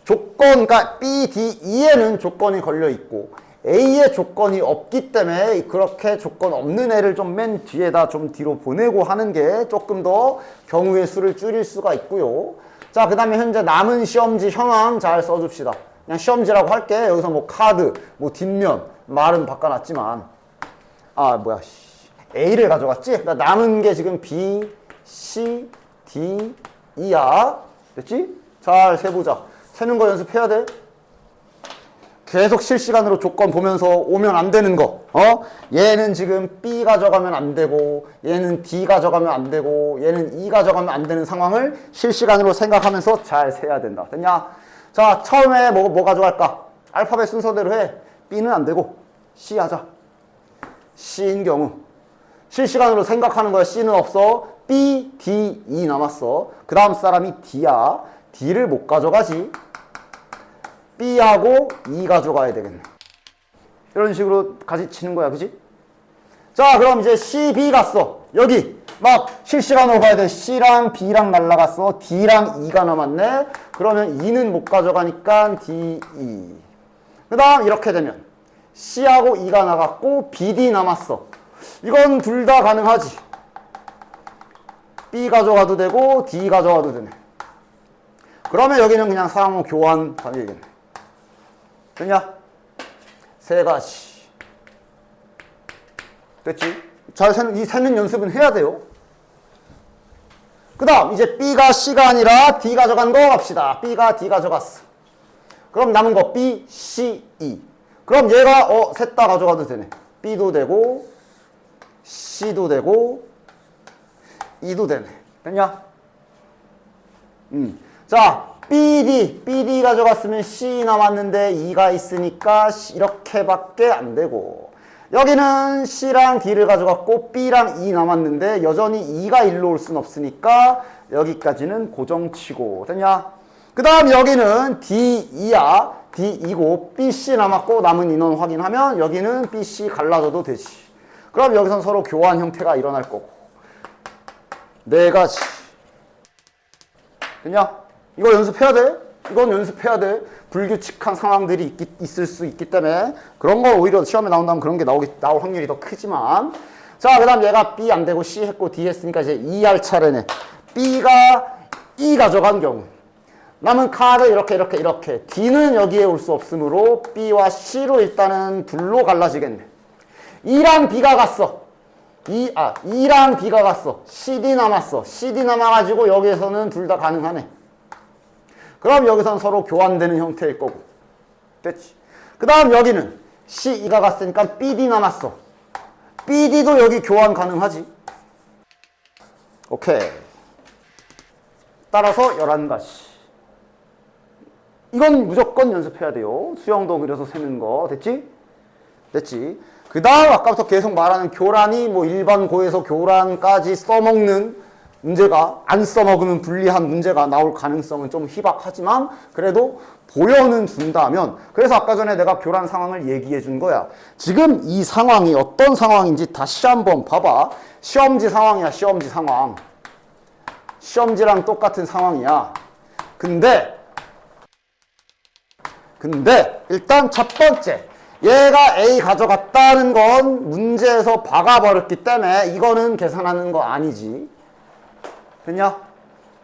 조건, 그러니까 B, D, E에는 조건이 걸려 있고 A에 조건이 없기 때문에 그렇게 조건 없는 애를 좀 맨 뒤에다 좀 뒤로 보내고 하는 게 조금 더 경우의 수를 줄일 수가 있고요. 자, 그 다음에 현재 남은 시험지 현황 잘 써줍시다. 그냥 시험지라고 할게. 여기서 뭐 카드, 뭐 뒷면, 말은 바꿔놨지만, A를 가져갔지? 그러니까 남은 게 지금 B, C, D, E야. 됐지? 잘 세보자. 세는 거 연습해야 돼. 계속 실시간으로 조건 보면서 오면 안 되는 거. 얘는 지금 B 가져가면 안 되고, 얘는 D 가져가면 안 되고, 얘는 E 가져가면 안 되는 상황을 실시간으로 생각하면서 잘 세야 된다. 됐냐? 자, 처음에 뭐 가져갈까? 알파벳 순서대로 해. B는 안 되고 C 하자. C인 경우 실시간으로 생각하는 거야. C는 없어. B, D, E 남았어. 그 다음 사람이 D야. D를 못 가져가지. B하고 E 가져가야 되겠네. 이런 식으로 가지치는 거야, 그지? 자, 그럼 이제 C, B 갔어. 여기 막 실시간으로 봐야 돼. C랑 B랑 날라갔어. D랑 E가 남았네. 그러면 E는 못 가져가니까 D, E. 그 다음 이렇게 되면 C하고 E가 나갔고 B, D 남았어. 이건 둘 다 가능하지. B 가져가도 되고 D 가져가도 되네. 그러면 여기는 그냥 상호 교환 되겠네. 됐냐? 세 가지. 됐지? 이 세는 연습은 해야 돼요. 그 다음 이제 B가 C가 아니라 D 가져간 거 갑시다. B가 D 가져갔어. 그럼 남은 거 B, C, E. 그럼 얘가 셋 다 가져가도 되네. B도 되고 C도 되고 E도 되네. 됐냐? 자, BD 가져갔으면 C 남았는데 E가 있으니까 이렇게밖에 안 되고, 여기는 C랑 D를 가져갔고 B랑 E 남았는데 여전히 E가 일로 올 순 없으니까 여기까지는 고정치고. 됐냐? 그 다음 여기는 D, E야. D, E고 B, C 남았고 남은 인원 확인하면 여기는 B, C 갈라져도 되지. 그럼 여기선 서로 교환 형태가 일어날 거고. 네 가지. 됐냐? 이거 연습해야 돼. 이건 연습해야 돼. 불규칙한 상황들이 있을 수 있기 때문에 그런 거 오히려 시험에 나온다면 그런 게 나올 확률이 더 크지만. 자, 그 다음 얘가 B 안 되고 C 했고 D 했으니까 이제 E 할 차례네. B가 E 가져간 경우 남은 카드 이렇게 D는 여기에 올 수 없으므로 B와 C로 일단은 둘로 갈라지겠네. E랑 B가 갔어. E랑 B가 갔어. CD 남았어. CD 남아가지고 여기에서는 둘 다 가능하네. 그럼 여기선 서로 교환되는 형태일 거고. 됐지? 그 다음 여기는 C, 2가 갔으니까 BD 남았어. BD도 여기 교환 가능하지. 오케이. 따라서 11가지. 이건 무조건 연습해야 돼요. 수영도 그려서 세는 거. 됐지? 됐지? 그 다음 아까부터 계속 말하는 교란이 뭐 일반 고에서 교란까지 써먹는 문제가, 안 써먹으면 불리한 문제가 나올 가능성은 좀 희박하지만 그래도 보여는 준다면, 그래서 아까 전에 내가 교란 상황을 얘기해 준 거야. 지금 이 상황이 어떤 상황인지 다시 한번 봐봐. 시험지 상황이야. 시험지 상황. 시험지랑 똑같은 상황이야. 근데 일단 첫 번째, 얘가 A 가져갔다는 건 문제에서 박아버렸기 때문에 이거는 계산하는 거 아니지. 됐냐?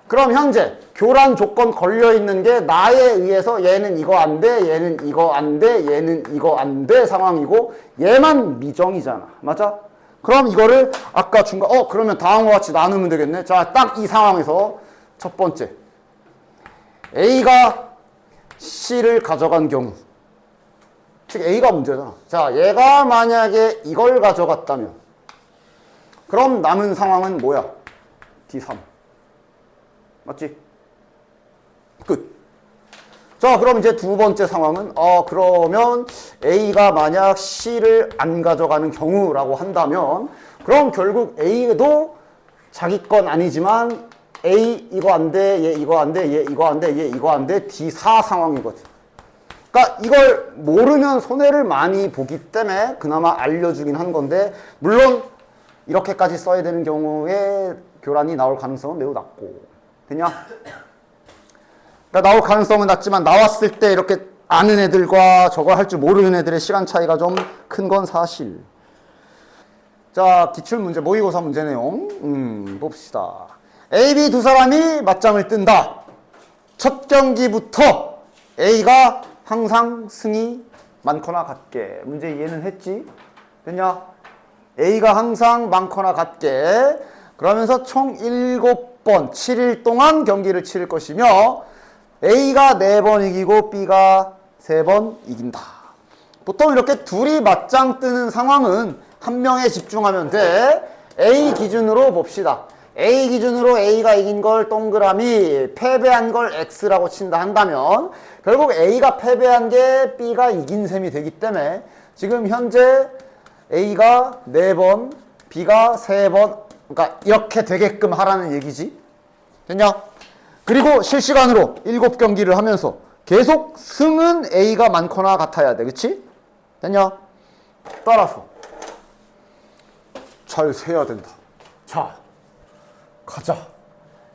그럼 현재 교란 조건 걸려있는 게 나에 의해서 얘는 이거 안 돼, 얘는 이거 안 돼, 얘는 이거 안 돼 상황이고 얘만 미정이잖아. 맞아? 그럼 이거를 아까 그러면 다음과 같이 나누면 되겠네. 자, 딱 이 상황에서 첫 번째, A가 C를 가져간 경우, 즉 A가 문제잖아. 자, 얘가 만약에 이걸 가져갔다면 그럼 남은 상황은 뭐야? D3. 맞지? 끝. 자, 그럼 이제 두 번째 상황은 그러면 A가 만약 C를 안 가져가는 경우라고 한다면 그럼 결국 A도 자기 건 아니지만 A 이거 안 돼, 얘 이거 안 돼, 얘 이거 안 돼, 얘 이거 안 돼, D4 상황이거든. 그러니까 이걸 모르면 손해를 많이 보기 때문에 그나마 알려주긴 한 건데, 물론 이렇게까지 써야 되는 경우에 교란이 나올 가능성은 매우 낮고. 됐냐? 그러니까 나올 가능성은 낮지만 나왔을 때 이렇게 아는 애들과 저걸 할 줄 모르는 애들의 시간 차이가 좀 큰 건 사실. 자, 기출문제, 모의고사 문제 내용 봅시다. A, B 두 사람이 맞짱을 뜬다. 첫 경기부터 A가 항상 승이 많거나 같게. 문제 이해는 했지? 됐냐? A가 항상 많거나 같게. 그러면서 총 7번, 7일 동안 경기를 치를 것이며 A가 4번 이기고 B가 3번 이긴다. 보통 이렇게 둘이 맞짱 뜨는 상황은 한 명에 집중하면 돼. A 기준으로 봅시다. A 기준으로 A가 이긴 걸 동그라미, 패배한 걸 X라고 친다 한다면 결국 A가 패배한 게 B가 이긴 셈이 되기 때문에 지금 현재 A가 4번, B가 3번, 그러니까 이렇게 되게끔 하라는 얘기지. 됐냐? 그리고 실시간으로 7경기를 하면서 계속 승은 A가 많거나 같아야 돼. 그치? 됐냐? 따라서 잘 세야 된다. 자, 가자.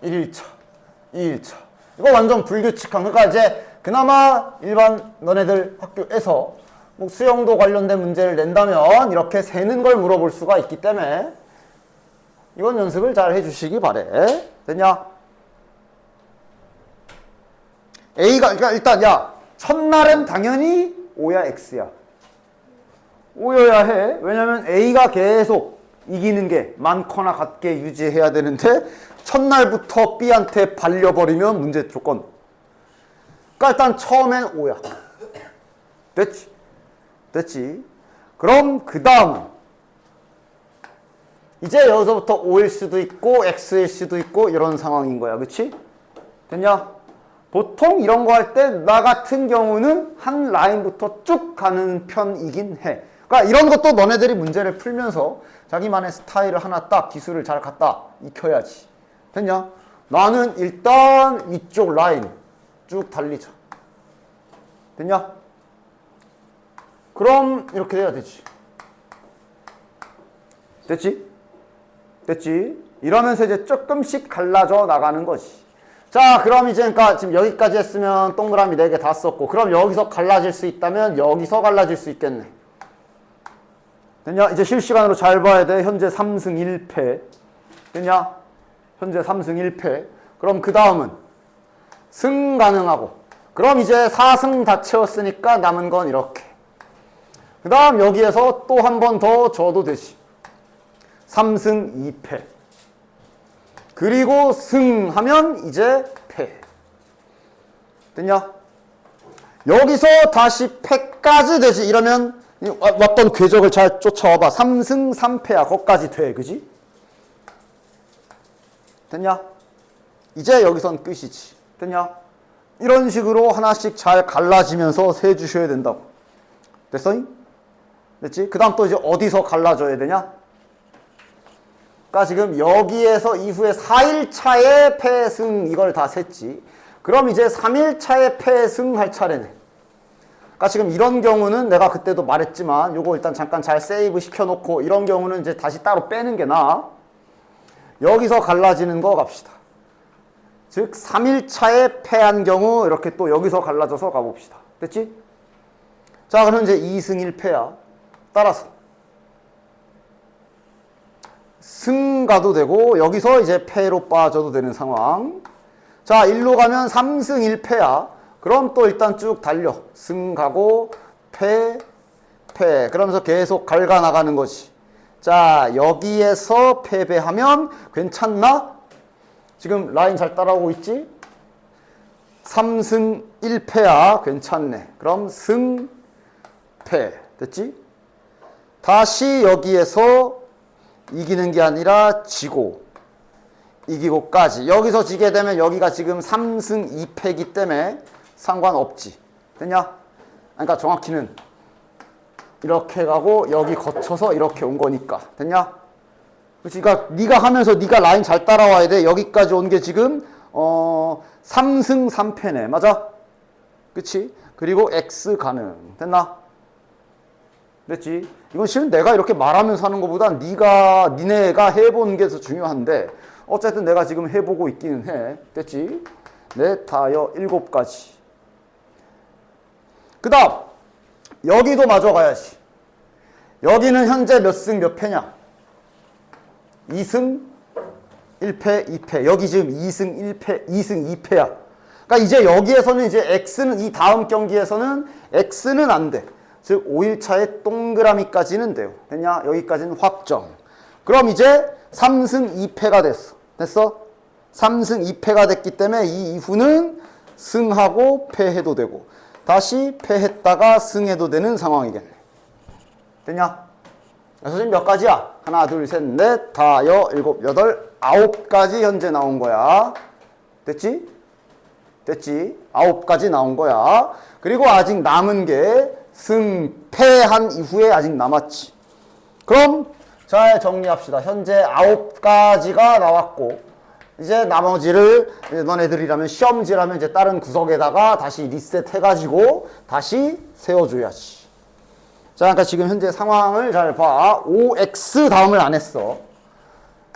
1일차, 2일차. 이거 완전 불규칙한. 그러니까 이제 그나마 일반 너네들 학교에서 뭐 수영도 관련된 문제를 낸다면 이렇게 세는 걸 물어볼 수가 있기 때문에 이건 연습을 잘 해주시기 바래. 됐냐? A가, 그러니까 일단, 야, 첫날은 당연히 O야, X야. O여야 해. 왜냐면 A가 계속 이기는 게 많거나 같게 유지해야 되는데, 첫날부터 B한테 발려버리면 문제 조건. 그러니까 일단 처음엔 O야. 됐지? 됐지? 그럼 그 다음은, 이제 여기서부터 O일 수도 있고, X일 수도 있고, 이런 상황인 거야. 그치? 됐냐? 보통 이런 거 할 때 나 같은 경우는 한 라인부터 쭉 가는 편이긴 해. 그러니까 이런 것도 너네들이 문제를 풀면서 자기만의 스타일을 하나 딱 기술을 잘 갖다 익혀야지. 됐냐? 나는 일단 이쪽 라인 쭉 달리자. 됐냐? 그럼 이렇게 돼야 되지. 됐지? 됐지? 이러면서 이제 조금씩 갈라져 나가는 거지. 자, 그럼 이제 그러니까 지금 여기까지 했으면 동그라미 4개 다 썼고, 그럼 여기서 갈라질 수 있다면 여기서 갈라질 수 있겠네. 됐냐? 이제 실시간으로 잘 봐야 돼. 현재 3승 1패. 됐냐? 현재 3승 1패. 그럼 그 다음은 승 가능하고, 그럼 이제 4승 다 채웠으니까 남은 건 이렇게. 그 다음 여기에서 또 한 번 더 줘도 되지. 3승 2패. 그리고 승하면 이제 패. 됐냐? 여기서 다시 패까지 되지. 이러면 왔던 궤적을 잘 쫓아와봐. 3승 3패야. 거기까지 돼. 그지? 됐냐? 이제 여기선 끝이지. 됐냐? 이런 식으로 하나씩 잘 갈라지면서 세주셔야 된다고. 됐어? 됐지? 그 다음 또 이제 어디서 갈라져야 되냐? 그러니까 지금 여기에서 이후에 4일차의 패승 이걸 다 셌지. 그럼 이제 3일차의 패승 할 차례네. 그러니까 지금 이런 경우는 내가 그때도 말했지만 요거 일단 잠깐 잘 세이브 시켜놓고 이런 경우는 이제 다시 따로 빼는 게 나아. 여기서 갈라지는 거 갑시다. 즉 3일차에 패한 경우 이렇게 또 여기서 갈라져서 가봅시다. 됐지? 자 그럼 이제 2승 1패야. 따라서 승 가도 되고 여기서 이제 패로 빠져도 되는 상황. 자 1로 가면 3승 1패야. 그럼 또 일단 쭉 달려. 승 가고 패 그러면서 계속 갉아 나가는 거지. 자 여기에서 패배하면 괜찮나? 지금 라인 잘 따라오고 있지? 3승 1패야. 괜찮네. 그럼 승, 패. 됐지? 다시 여기에서 이기는 게 아니라 지고 이기고까지. 여기서 지게 되면 여기가 지금 3승 2패이기 때문에 상관없지. 됐냐? 그러니까 정확히는 이렇게 가고 여기 거쳐서 이렇게 온 거니까. 됐냐? 그치? 그러니까 네가 하면서 네가 라인 잘 따라와야 돼. 여기까지 온 게 지금 3승 3패네. 맞아? 그치? 그리고 X 가능. 됐나? 됐지? 이건 실은 내가 이렇게 말하면서 하는 것보다 니네가 해보는 게 더 중요한데 어쨌든 내가 지금 해보고 있기는 해. 됐지? 넷, 다여, 7가지. 그 다음 여기도 마저 가야지. 여기는 현재 몇 승 몇 패냐? 2승 1패 2패. 여기 지금 2승 1패 2승 2패야. 그러니까 이제 여기에서는 이제 X는 이 다음 경기에서는 X는 안 돼. 즉 5일차에 동그라미까지는 돼요. 됐냐? 여기까지는 확정. 그럼 이제 3승 2패가 됐어. 됐어? 3승 2패가 됐기 때문에 이 이후는 승하고 패해도 되고 다시 패했다가 승해도 되는 상황이겠네. 됐냐? 그래서 지금 몇 가지야? 하나, 둘, 셋, 넷, 다, 여, 일곱, 여덟, 9가지 현재 나온 거야. 됐지? 됐지? 9가지 나온 거야. 그리고 아직 남은 게 승패한 이후에 아직 남았지. 그럼 잘 정리합시다. 현재 9가지가 나왔고 이제 나머지를 너네들이라면 시험지라면 이제 다른 구석에다가 다시 리셋 해가지고 다시 세워줘야지. 자, 그러니까 지금 현재 상황을 잘 봐. 5x 다음을 안 했어.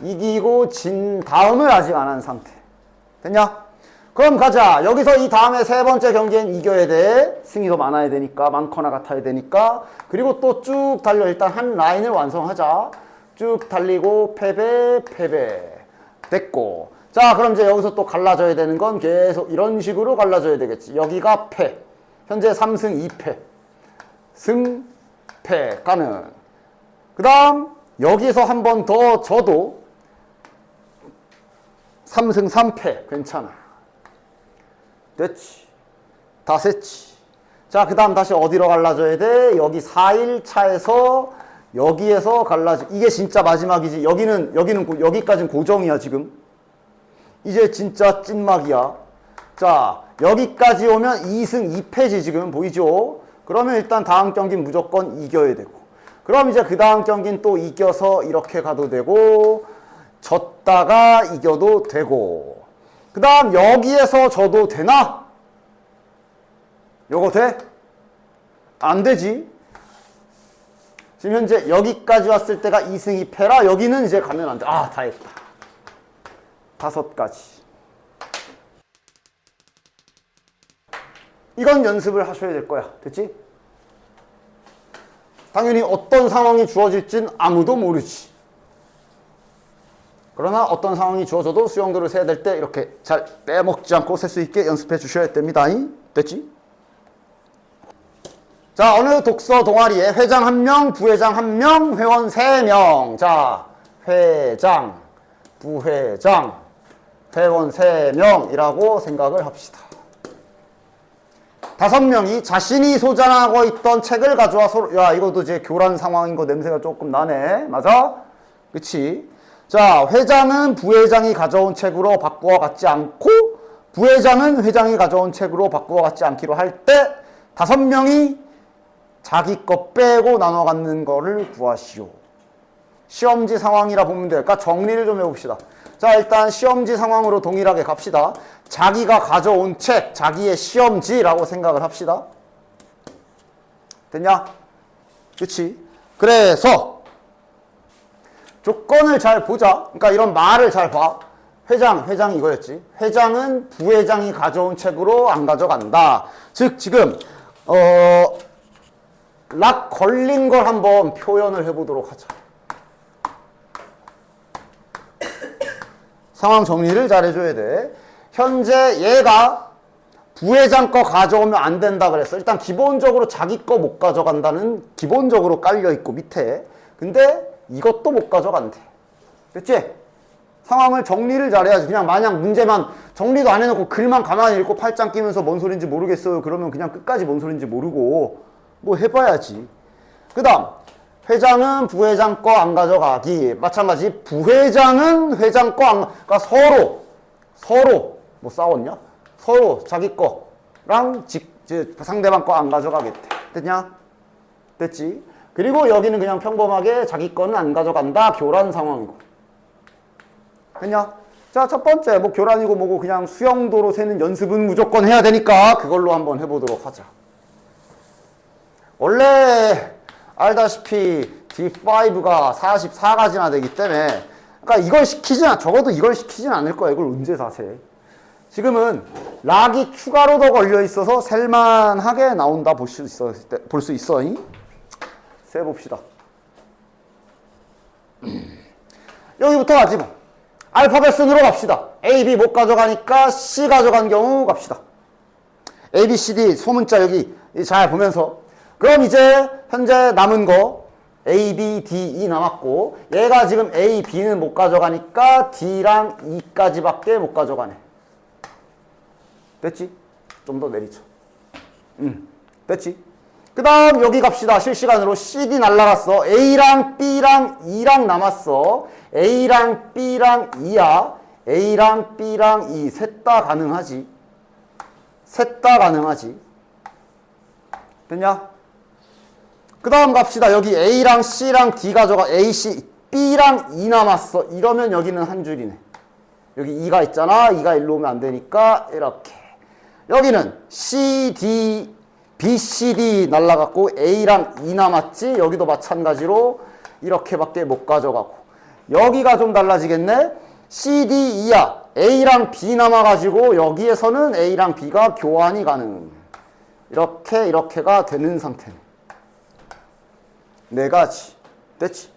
이기고 진 다음을 아직 안 한 상태. 됐냐? 그럼 가자. 여기서 이 다음에 세 번째 경기엔 이겨야 돼. 승이 더 많아야 되니까, 많거나 같아야 되니까. 그리고 또 쭉 달려. 일단 한 라인을 완성하자. 쭉 달리고 패배. 됐고. 자, 그럼 이제 여기서 또 갈라져야 되는 건 계속 이런 식으로 갈라져야 되겠지. 여기가 패. 현재 3승 2패. 승, 패 가능. 그 다음 여기서 한 번 더 져도 3승 3패 괜찮아. 됐지. 다 셌지. 자, 그 다음 다시 어디로 갈라져야 돼? 여기 4일차에서 여기에서 갈라져. 이게 진짜 마지막이지. 여기까지는 고정이야 지금. 이제 진짜 찐막이야. 자, 여기까지 오면 2승 2패지 지금. 보이죠? 그러면 일단 다음 경기는 무조건 이겨야 되고. 그럼 이제 그 다음 경기는 또 이겨서 이렇게 가도 되고 졌다가 이겨도 되고. 그 다음 여기에서 져도 되나? 요거 돼? 안 되지. 지금 현재 여기까지 왔을 때가 2승 2패라 여기는 이제 가면 안 돼. 아, 다 했다. 5가지. 이건 연습을 하셔야 될 거야. 됐지? 당연히 어떤 상황이 주어질진 아무도 모르지. 그러나 어떤 상황이 주어져도 수영도를 세야 될 때 이렇게 잘 빼먹지 않고 셀 수 있게 연습해 주셔야 됩니다. 됐지? 자, 어느 독서 동아리에 회장 1명, 부회장 1명, 회원 3명. 자, 회장, 부회장, 회원 3명이라고 생각을 합시다. 5명이 자신이 소장하고 있던 책을 가져와 서로, 야, 이것도 이제 교란 상황인 거 냄새가 조금 나네. 맞아? 그치? 자, 회장은 부회장이 가져온 책으로 바꾸어 갖지 않고, 부회장은 회장이 가져온 책으로 바꾸어 갖지 않기로 할 때, 5명이 자기 거 빼고 나눠 갖는 거를 구하시오. 시험지 상황이라 보면 될까? 정리를 좀 해봅시다. 자, 일단 시험지 상황으로 동일하게 갑시다. 자기가 가져온 책, 자기의 시험지라고 생각을 합시다. 됐냐? 그치? 그래서 조건을 잘 보자. 그러니까 이런 말을 잘 봐. 회장이 이거였지. 회장은 부회장이 가져온 책으로 안 가져간다. 즉 지금 락 걸린 걸 한번 표현을 해보도록 하자. 상황 정리를 잘 해줘야 돼. 현재 얘가 부회장 거 가져오면 안 된다 그랬어. 일단 기본적으로 자기 거 못 가져간다는 기본적으로 깔려있고 밑에. 근데 이것도 못 가져간대. 됐지? 상황을 정리를 잘해야지. 그냥 마냥 문제만 정리도 안 해놓고 글만 가만히 읽고 팔짱 끼면서 뭔 소린지 모르겠어요. 그러면 그냥 끝까지 뭔 소린지 모르고 뭐 해봐야지. 그 다음 회장은 부회장 거 안 가져가기. 마찬가지 부회장은 회장 거 안, 그러니까 서로 뭐 싸웠냐? 서로 자기 거랑 상대방 거 안 가져가겠대. 됐냐? 됐지? 그리고 여기는 그냥 평범하게 자기 거는 안 가져간다. 교란 상황이고. 됐냐? 자, 첫 번째 뭐 교란이고 뭐고 그냥 수영도로 세는 연습은 무조건 해야 되니까 그걸로 한번 해보도록 하자. 원래 알다시피 D5가 44가지나 되기 때문에 그러니까 이걸 적어도 이걸 시키진 않을 거야. 이걸 언제 다 세. 지금은 락이 추가로 더 걸려 있어서 셀만하게 나온다 볼 수 있어. 세 봅시다. 여기부터 가지 뭐. 알파벳 순으로 갑시다. A, B 못 가져가니까 C 가져간 경우 갑시다. A, B, C, D 소문자 여기 잘 보면서 그럼 이제 현재 남은 거 A, B, D, E 남았고 얘가 지금 A, B는 못 가져가니까 D랑 E까지밖에 못 가져가네. 됐지? 좀 더 내리죠. 됐지? 그 다음 여기 갑시다. 실시간으로 CD 날라갔어. A랑 B랑 E랑 남았어. A랑 B랑 E야. A랑 B랑 E 셋 다 가능하지. 셋 다 가능하지. 됐냐? 그 다음 갑시다. 여기 A랑 C랑 D 가져가. A, C, B랑 E 남았어. 이러면 여기는 한 줄이네. 여기 E가 있잖아. E가 일로 오면 안 되니까 이렇게. 여기는 C, D, B, C, D 날라갔고 A랑 E 남았지. 여기도 마찬가지로 이렇게밖에 못 가져가고. 여기가 좀 달라지겠네. C, D, E야. A랑 B 남아가지고 여기에서는 A랑 B가 교환이 가능. 이렇게가 되는 상태네. 네 가지. 됐지?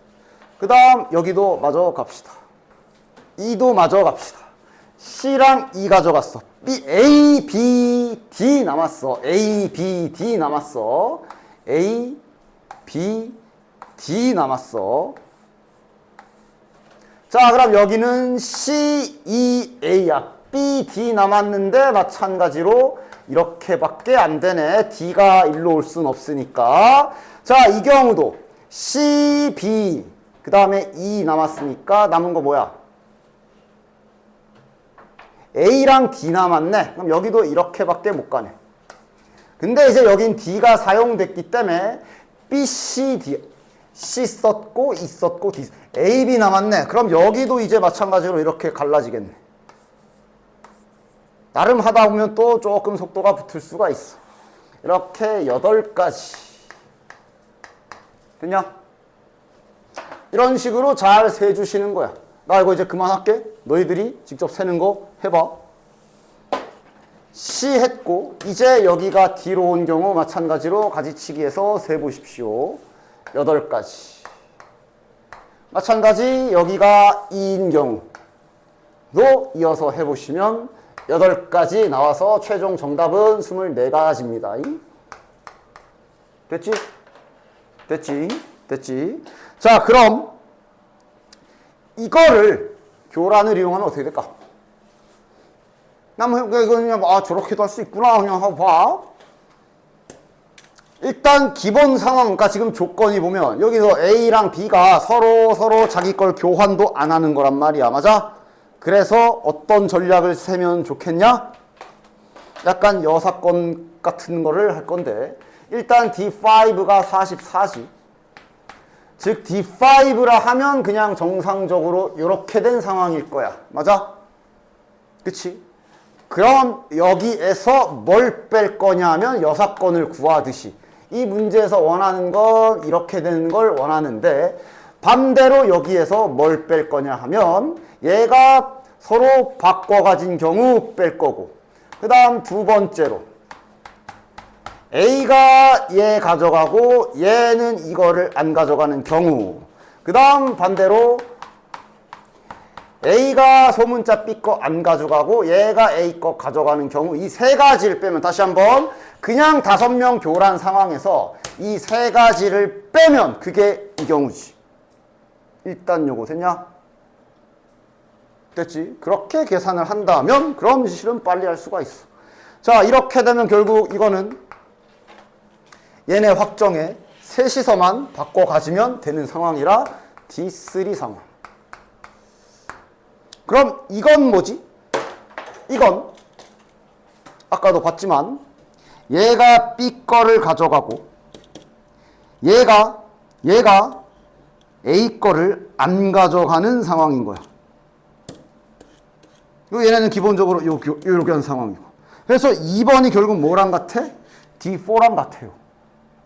그 다음 여기도 마저 갑시다. E도 마저 갑시다. C랑 E 가져갔어. A, B, D 남았어. A, B, D 남았어. A, B, D 남았어. 자, 그럼 여기는 C, E, A야. B, D 남았는데 마찬가지로 이렇게밖에 안 되네. D가 일로 올 순 없으니까. 자, 이 경우도 C, B, 그 다음에 E 남았으니까 남은 거 뭐야? A랑 D 남았네. 그럼 여기도 이렇게밖에 못 가네. 근데 이제 여긴 D가 사용됐기 때문에 B, C, D, C 썼고 E 썼고 D, A, B 남았네. 그럼 여기도 이제 마찬가지로 이렇게 갈라지겠네. 나름 하다 보면 또 조금 속도가 붙을 수가 있어. 이렇게 8가지. 됐냐? 이런 식으로 잘 세주시는 거야. 나 이거 이제 그만할게. 너희들이 직접 세는 거 해봐. C 했고 이제 여기가 D로 온 경우 마찬가지로 가지치기해서 세보십시오. 8가지. 마찬가지 여기가 E인 경우도 이어서 해보시면 8가지 나와서 최종 정답은 24가지입니다. 됐지? 됐지? 됐지? 자, 그럼 이거를 교란을 이용하면 어떻게 될까? 이거 그냥 저렇게도 할 수 있구나 그냥 하고 봐. 일단 기본 상황, 그러니까 지금 조건이 보면 여기서 A랑 B가 서로 자기 걸 교환도 안 하는 거란 말이야. 맞아? 그래서 어떤 전략을 세면 좋겠냐? 약간 여사건 같은 거를 할 건데 일단 D5가 44지. 즉 D5라 하면 그냥 정상적으로 이렇게 된 상황일 거야. 맞아? 그치? 그럼 여기에서 뭘 뺄 거냐 하면 여사건을 구하듯이 이 문제에서 원하는 건 이렇게 되는 걸 원하는데 반대로 여기에서 뭘 뺄 거냐 하면 얘가 서로 바꿔 가진 경우 뺄 거고 그 다음 두 번째로 A가 얘 가져가고 얘는 이거를 안 가져가는 경우 그 다음 반대로 A가 소문자 B 거 안 가져가고 얘가 A 거 가져가는 경우 이 세 가지를 빼면 다시 한번 그냥 5명 교란 상황에서 이 세 가지를 빼면 그게 이 경우지. 일단 요거 됐냐? 됐지? 그렇게 계산을 한다면 그럼 실은 빨리 할 수가 있어. 자 이렇게 되면 결국 이거는 얘네 확정에 셋이서만 바꿔 가지면 되는 상황이라 D3 상황. 그럼 이건 뭐지? 이건 아까도 봤지만 얘가 B 거를 가져가고 얘가 A 거를 안 가져가는 상황인 거야. 얘네는 기본적으로 이렇게 한 상황이고. 그래서 2번이 결국 뭐랑 같아? D4랑 같아요.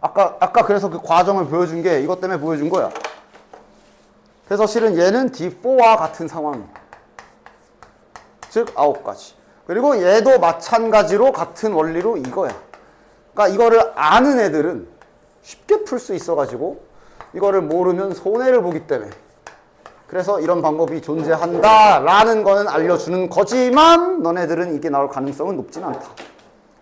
아까 그래서 그 과정을 보여준 게 이것 때문에 보여준 거야. 그래서 실은 얘는 D4와 같은 상황이야. 즉 9가지. 그리고 얘도 마찬가지로 같은 원리로 이거야. 그러니까 이거를 아는 애들은 쉽게 풀 수 있어가지고 이거를 모르면 손해를 보기 때문에 그래서 이런 방법이 존재한다라는 거는 알려주는 거지만 너네들은 이게 나올 가능성은 높진 않다.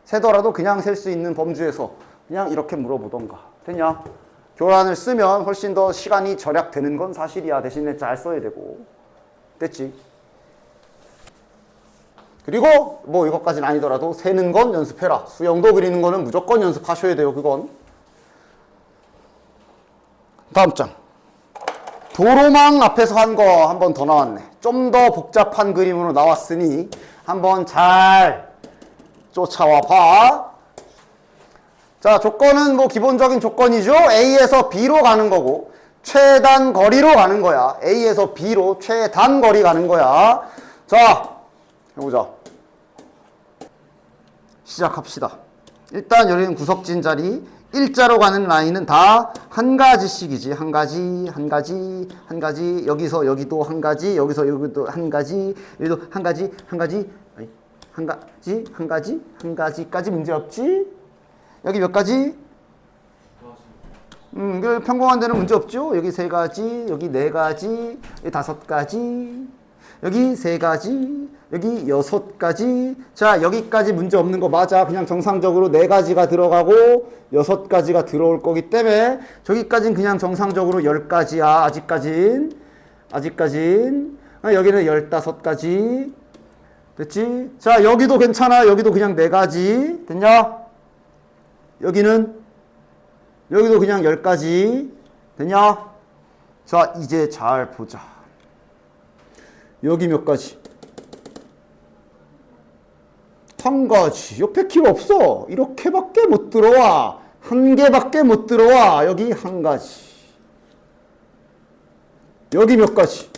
세더라도 그냥 셀 수 있는 범주에서 그냥 이렇게 물어보던가. 됐냐? 교란을 쓰면 훨씬 더 시간이 절약되는 건 사실이야. 대신에 잘 써야 되고. 됐지? 그리고 뭐 이것까지는 아니더라도 세는 건 연습해라. 수영도 그리는 거는 무조건 연습하셔야 돼요. 그건. 다음 장. 도로망 앞에서 한 거 한 번 더 나왔네. 좀 더 복잡한 그림으로 나왔으니 한번 잘 쫓아와 봐. 자, 조건은 뭐 기본적인 조건이죠. A에서 B로 가는 거고 최단 거리로 가는 거야. A에서 B로 최단 거리 가는 거야. 자, 해보자. 시작합시다. 일단 여기는 구석진 자리 일자로 가는 라인은 다 한 가지씩이지. 한 가지. 여기서 여기도 한 가지. 여기서 여기도 한 가지. 여기도 한 가지까지 문제 없지? 여기 몇 가지? 평범한 데는 문제 없죠? 여기 3가지, 여기 4가지, 여기 5가지, 여기 3가지, 여기 6가지. 자, 여기까지 문제 없는 거 맞아. 그냥 정상적으로 4가지가 들어가고 6가지가 들어올 거기 때문에 저기까지는 그냥 정상적으로 10가지야. 아직까진. 여기는 15가지. 됐지? 자, 여기도 괜찮아. 여기도 그냥 4가지. 됐냐? 여기도 그냥 10가지. 됐냐? 자, 이제 잘 보자. 여기 몇 가지? 한 가지. 옆에 길 없어. 이렇게밖에 못 들어와. 한 개밖에 못 들어와. 여기 한 가지. 여기 몇 가지?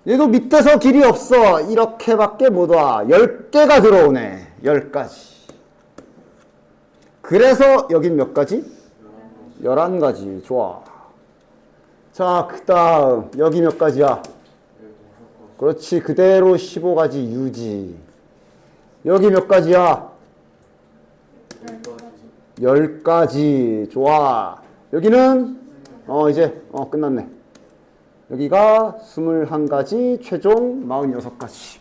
얘도 밑에서 길이 없어. 이렇게밖에 못 와. 10개가 들어오네. 10가지. 그래서 여긴 몇 가지? 11가지. 좋아. 자, 그 다음 여기 몇 가지야? 그렇지. 그대로 15가지 유지. 여기 몇 가지야? 10가지. 좋아. 여기는 이제 끝났네. 여기가 21가지, 최종 46가지.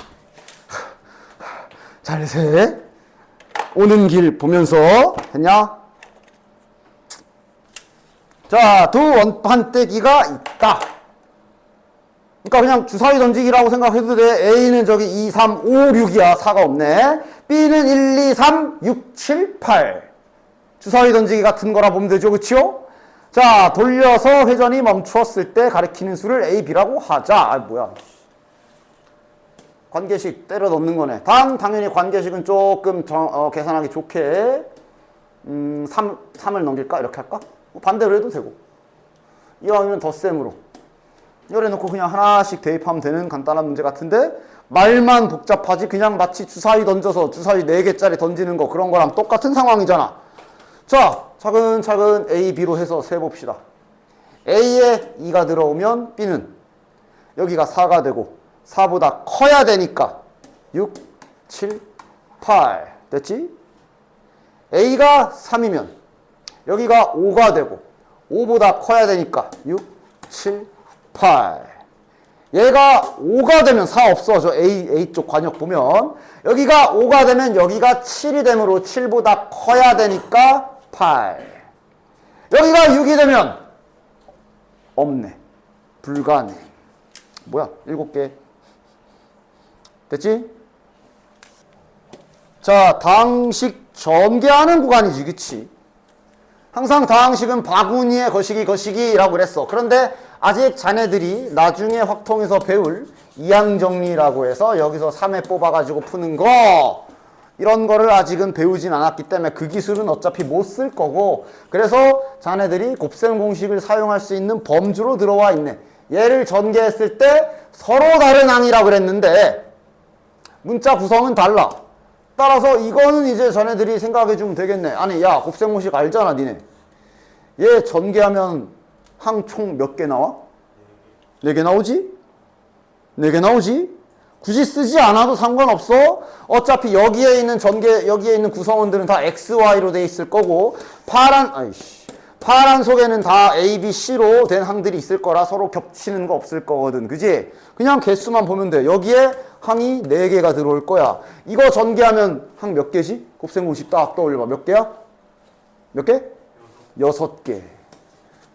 잘 세. 오는 길 보면서 했냐? 자, 두 원판떼기가 있다. 그러니까 그냥 주사위 던지기라고 생각해도 돼. A는 저기 2, 3, 5, 6이야. 4가 없네. B는 1, 2, 3, 6, 7, 8. 주사위 던지기 같은 거라 보면 되죠. 그치요? 자, 돌려서 회전이 멈추었을 때 가리키는 수를 A, B라고 하자. 아, 뭐야. 관계식 때려 넣는 거네. 당연히 관계식은 조금 계산하기 좋게 3을 넘길까? 이렇게 할까? 반대로 해도 되고. 이왕이면 덧셈으로. 열에 놓고 그냥 하나씩 대입하면 되는 간단한 문제 같은데 말만 복잡하지 그냥 마치 주사위 던져서 주사위 4개짜리 던지는 거 그런 거랑 똑같은 상황이잖아. 자, 차근차근 A, B로 해서 세봅시다. A에 2가 들어오면 B는 여기가 4가 되고 4보다 커야 되니까 6, 7, 8 됐지? A가 3이면 여기가 5가 되고 5보다 커야 되니까 6, 7, 8 얘가 5가 되면 4 없어. 저 A 쪽 관역 보면 여기가 5가 되면 여기가 7이 되므로 7보다 커야 되니까 8 여기가 6이 되면 없네. 불가능. 뭐야? 7개. 됐지? 자, 다항식 전개하는 구간이지. 그치? 항상 다항식은 바구니에 거시기라고 그랬어. 그런데 아직 자네들이 나중에 확통에서 배울 이항정리라고 해서 여기서 3회 뽑아가지고 푸는 거 이런 거를 아직은 배우진 않았기 때문에 그 기술은 어차피 못 쓸 거고 그래서 자네들이 곱셈 공식을 사용할 수 있는 범주로 들어와 있네. 얘를 전개했을 때 서로 다른 항이라고 그랬는데 문자 구성은 달라. 따라서 이거는 이제 자네들이 생각해 주면 되겠네. 아니 야 곱셈 공식 알잖아 니네. 얘 전개하면 항 총 몇 개 나와? 4개 나오지? 4개 나오지? 굳이 쓰지 않아도 상관없어. 어차피 여기에 있는 구성원들은 다 XY로 돼 있을 거고 파란 속에는 다 A, B, C로 된 항들이 있을 거라 서로 겹치는 거 없을 거거든. 그지? 그냥 개수만 보면 돼. 여기에 항이 4개가 들어올 거야. 이거 전개하면 항 몇 개지? 곱셈 공식 딱 떠올려봐. 몇 개야? 몇 개? 6개.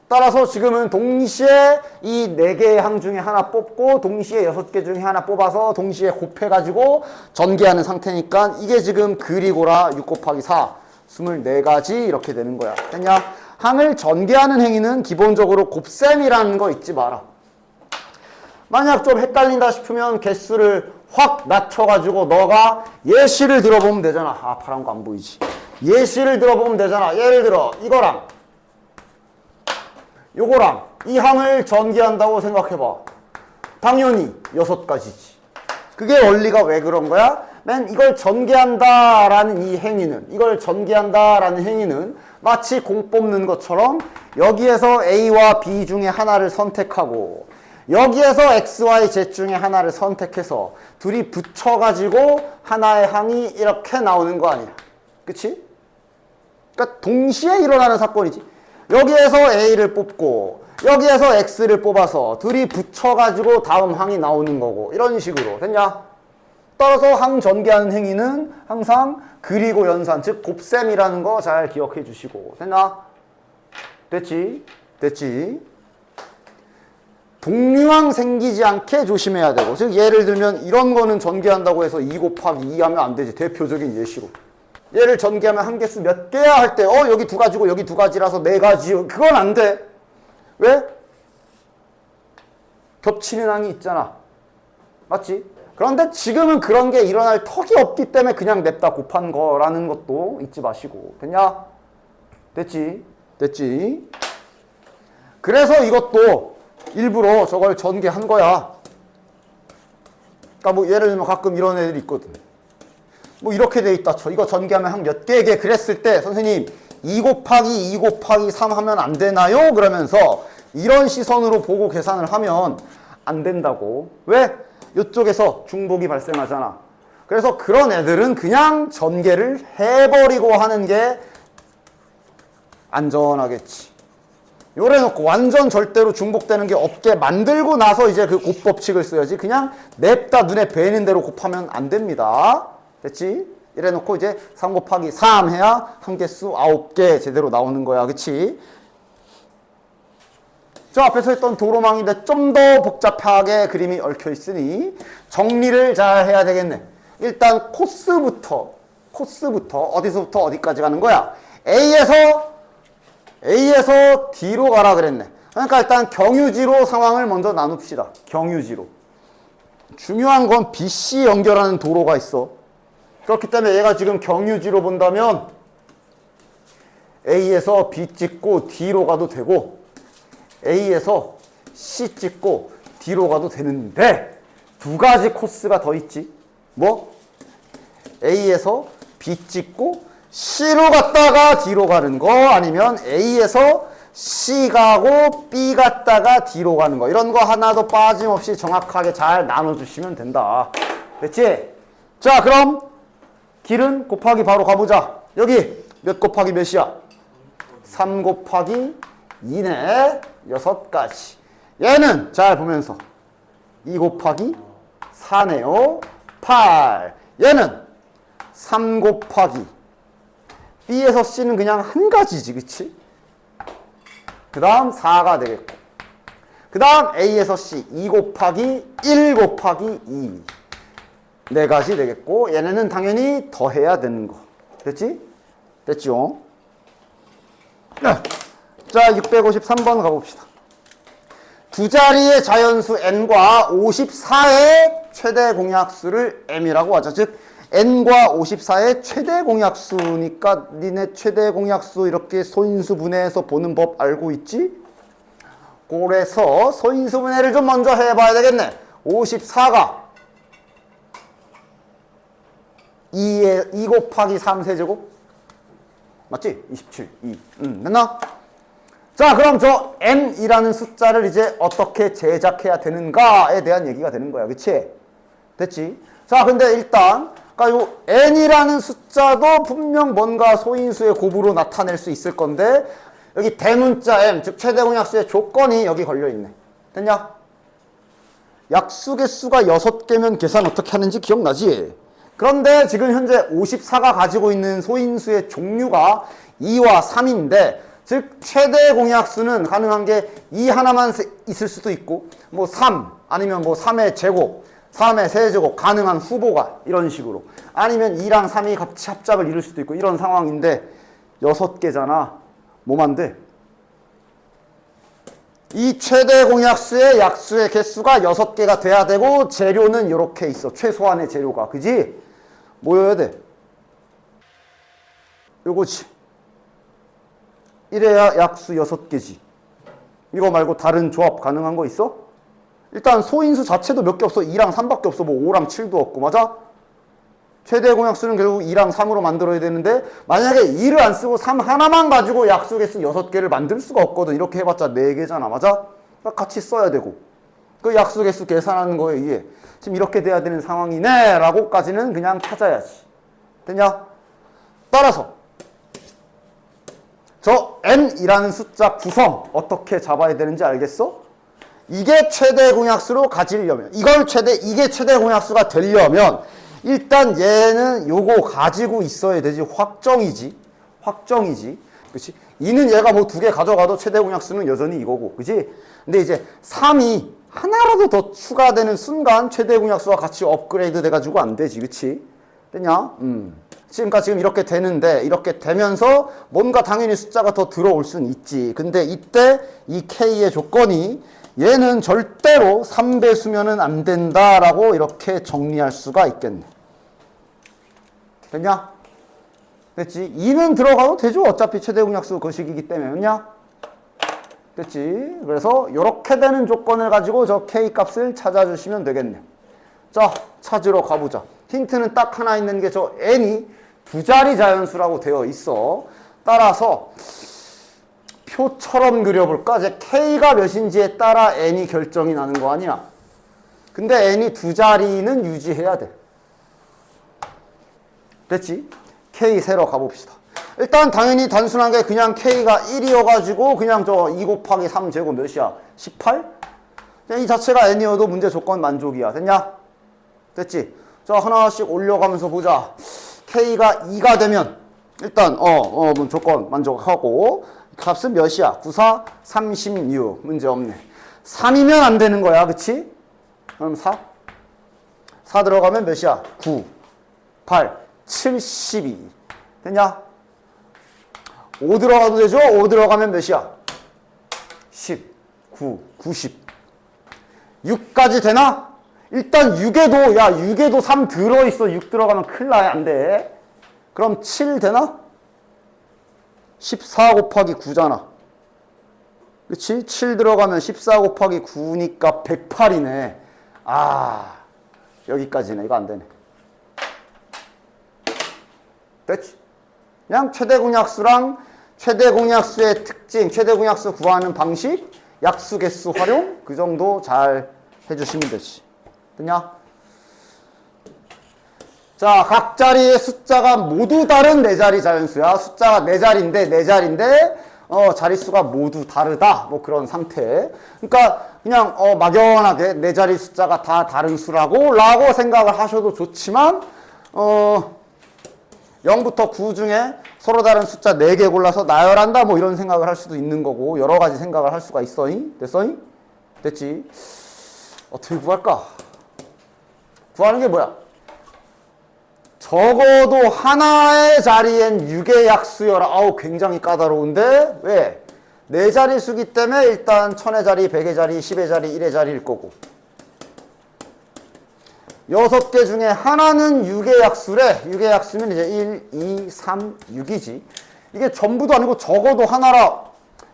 따라서 지금은 동시에 이 4개의 항 중에 하나 뽑고 동시에 6개 중에 하나 뽑아서 동시에 곱해가지고 전개하는 상태니까 이게 지금 그리고라 6 곱하기 4 24가지 이렇게 되는 거야. 됐냐? 항을 전개하는 행위는 기본적으로 곱셈이라는 거 잊지 마라. 만약 좀 헷갈린다 싶으면 개수를 확 낮춰가지고 너가 예시를 들어보면 되잖아. 아 파란 거 안 보이지. 예시를 들어보면 되잖아. 예를 들어 이거랑 요거랑 이 항을 전개한다고 생각해봐. 당연히 6가지지. 그게 원리가 왜 그런 거야? 이걸 전개한다라는 이 행위는 마치 공 뽑는 것처럼 여기에서 A와 B 중에 하나를 선택하고 여기에서 X, Y, Z 중에 하나를 선택해서 둘이 붙여가지고 하나의 항이 이렇게 나오는 거 아니야. 그치? 그러니까 동시에 일어나는 사건이지. 여기에서 A를 뽑고 여기에서 X를 뽑아서 둘이 붙여가지고 다음 항이 나오는 거고 이런 식으로 됐냐? 따라서 항 전개하는 행위는 항상 그리고 연산 즉 곱셈이라는 거 잘 기억해 주시고 됐나? 됐지? 동류항 생기지 않게 조심해야 되고 즉 예를 들면 이런 거는 전개한다고 해서 2 곱하기 2 하면 안 되지. 대표적인 예시로 얘를 전개하면 한 개수 몇 개야 할 때 여기 2가지고 여기 2가지라서 4가지 그건 안 돼. 왜? 겹치는 항이 있잖아. 맞지? 그런데 지금은 그런 게 일어날 턱이 없기 때문에 그냥 냅다 곱한 거라는 것도 잊지 마시고 됐냐? 됐지? 그래서 이것도 일부러 저걸 전개한 거야. 그러니까 뭐 예를 들면 가끔 이런 애들이 있거든. 뭐 이렇게 돼 있다 쳐. 이거 전개하면 한 몇 개게 그랬을 때 선생님 2 곱하기 2 곱하기 3 하면 안 되나요? 그러면서 이런 시선으로 보고 계산을 하면 안 된다고. 왜? 이쪽에서 중복이 발생하잖아. 그래서 그런 애들은 그냥 전개를 해버리고 하는 게 안전하겠지. 요래 놓고 완전 절대로 중복되는 게 없게 만들고 나서 이제 그 곱법칙을 써야지. 그냥 냅다 눈에 뵈는 대로 곱하면 안 됩니다. 됐지? 이래 놓고 이제 3 곱하기 3 해야 한 개수 9개 제대로 나오는 거야. 그치? 저 앞에서 했던 도로망인데 좀 더 복잡하게 그림이 얽혀 있으니 정리를 잘 해야 되겠네. 일단 코스부터 어디서부터 어디까지 가는 거야? A에서 D로 가라 그랬네. 그러니까 일단 경유지로 상황을 먼저 나눕시다. 경유지로. 중요한 건 BC 연결하는 도로가 있어. 그렇기 때문에 얘가 지금 경유지로 본다면 A에서 B 찍고 D로 가도 되고 A에서 C 찍고 D로 가도 되는데 두 가지 코스가 더 있지. 뭐? A에서 B 찍고 C로 갔다가 D로 가는 거, 아니면 A에서 C 가고 B 갔다가 D로 가는 거. 이런 거 하나도 빠짐없이 정확하게 잘 나눠주시면 된다. 됐지? 자, 그럼 길은 곱하기 바로 가보자. 여기 몇 곱하기 몇이야? 3 곱하기 2네. 6가지. 얘는 잘 보면서 2 곱하기 4네요. 8. 얘는 3 곱하기 B에서 C는 그냥 한 가지지, 그치? 그 다음 4가 되겠고, 그 다음 A에서 C 2 곱하기 1 곱하기 2 4가지 되겠고, 얘네는 당연히 더해야 되는 거. 됐지? 됐죠? 자, 653번 가봅시다. 두 자리의 자연수 n과 54의 최대 공약수를 m이라고 하죠. 즉 n과 54의 최대 공약수니까 니네 최대 공약수 이렇게 소인수 분해해서 보는 법 알고 있지? 그래서 소인수 분해를 좀 먼저 해봐야 되겠네. 54가 2 곱하기 3 세제곱? 맞지? 27, 2. 됐나? 자, 그럼 저 n이라는 숫자를 이제 어떻게 제작해야 되는가에 대한 얘기가 되는 거야. 그치? 됐지? 자, 근데 일단 그러니까 요 n이라는 숫자도 분명 뭔가 소인수의 곱으로 나타낼 수 있을 건데, 여기 대문자 m, 즉 최대 공약수의 조건이 여기 걸려있네. 됐냐? 약수 개수가 6개면 계산 어떻게 하는지 기억나지? 그런데 지금 현재 54가 가지고 있는 소인수의 종류가 2와 3인데, 즉 최대 공약수는 가능한 게 2 하나만 있을 수도 있고, 뭐 3, 아니면 뭐 3의 제곱, 3의 세제곱, 가능한 후보가 이런 식으로, 아니면 2랑 3이 같이 합작을 이룰 수도 있고, 이런 상황인데 6개잖아. 뭐면 안 돼? 이 최대 공약수의 약수의 개수가 6개가 돼야 되고, 재료는 이렇게 있어. 최소한의 재료가. 그지? 뭐여야 돼? 요거지. 이래야 약수 6개지. 이거 말고 다른 조합 가능한 거 있어? 일단 소인수 자체도 몇 개 없어. 2랑 3밖에 없어. 뭐 5랑 7도 없고. 맞아? 최대 공약수는 결국 2랑 3으로 만들어야 되는데, 만약에 2를 안 쓰고 3 하나만 가지고 약수 개수 6개를 만들 수가 없거든. 이렇게 해봤자 4개잖아. 맞아? 그러니까 같이 써야 되고, 그 약수 개수 계산하는 거에 의해 지금 이렇게 돼야 되는 상황이네 라고까지는 그냥 찾아야지. 됐냐? 따라서 저 n이라는 숫자 구성 어떻게 잡아야 되는지 알겠어? 이게 최대 공약수로 가지려면, 이게 최대 공약수가 되려면 일단 얘는 요거 가지고 있어야 되지. 확정이지. 그치? 2는 얘가 뭐 2개 가져가도 최대 공약수는 여전히 이거고. 그치? 근데 이제 3이 하나라도 더 추가되는 순간 최대 공약수와 같이 업그레이드 돼가지고 안 되지. 그치? 됐냐? 그러니까 지금 이렇게 되는데, 이렇게 되면서 뭔가 당연히 숫자가 더 들어올 수는 있지. 근데 이때 이 K의 조건이 얘는 절대로 3배수면은 안 된다라고 이렇게 정리할 수가 있겠네. 됐냐? 됐지? 2는 들어가도 되죠. 어차피 최대 공약수 거식이기 때문에. 됐냐? 됐지? 그래서 이렇게 되는 조건을 가지고 저 K 값을 찾아주시면 되겠네. 자, 찾으러 가보자. 힌트는 딱 하나 있는 게 저 n이 두 자리 자연수라고 되어 있어. 따라서 표처럼 그려볼까? 이제 K가 몇인지에 따라 n이 결정이 나는 거 아니야? 근데 n이 두 자리는 유지해야 돼. 됐지? K 세러 가봅시다. 일단 당연히 단순하게 그냥 K가 1이어가지고 그냥 저 2 곱하기 3 제곱 몇이야? 18? 그냥 이 자체가 n이어도 문제 조건 만족이야. 됐냐? 됐지? 자, 하나씩 올려가면서 보자. K가 2가 되면 일단 조건 만족하고, 값은 몇이야? 9, 4, 36. 문제 없네. 3이면 안 되는 거야. 그치? 그럼 4? 4 들어가면 몇이야? 9, 8, 72. 됐냐? 5 들어가도 되죠? 5 들어가면 몇이야? 10, 9, 90. 6까지 되나? 일단 6에도, 야, 6에도 3 들어있어. 6 들어가면 큰일 나야 안 돼. 그럼 7 되나? 14 곱하기 9잖아. 그치? 7 들어가면 14 곱하기 9니까 108이네. 아, 여기까지네. 이거 안 되네. 됐지? 그냥 최대 공약수랑 최대 공약수의 특징, 최대 공약수 구하는 방식, 약수 개수 활용, 그 정도 잘 해주시면 되지. 됐냐? 자, 각 자리의 숫자가 모두 다른 네 자리 자연수야. 숫자가 네 자리인데 자릿수가 모두 다르다. 뭐 그런 상태. 그러니까 그냥 막연하게 네 자리 숫자가 다 다른 수라고 라고 생각을 하셔도 좋지만 0부터 9 중에 서로 다른 숫자 4개 골라서 나열한다 뭐 이런 생각을 할 수도 있는 거고 여러 가지 생각을 할 수가 있어잉? 됐어잉? 됐지? 어떻게 구할까? 구하는 게 뭐야? 적어도 하나의 자리엔 6의 약수여라. 아우 굉장히 까다로운데 왜? 4자리 수기 때문에 일단 1000의 자리, 100의 자리, 10의 자리, 1의 자리일 거고 6개 중에 하나는 6의 약수래. 6의 약수면 이제 1, 2, 3, 6이지. 이게 전부도 아니고 적어도 하나라.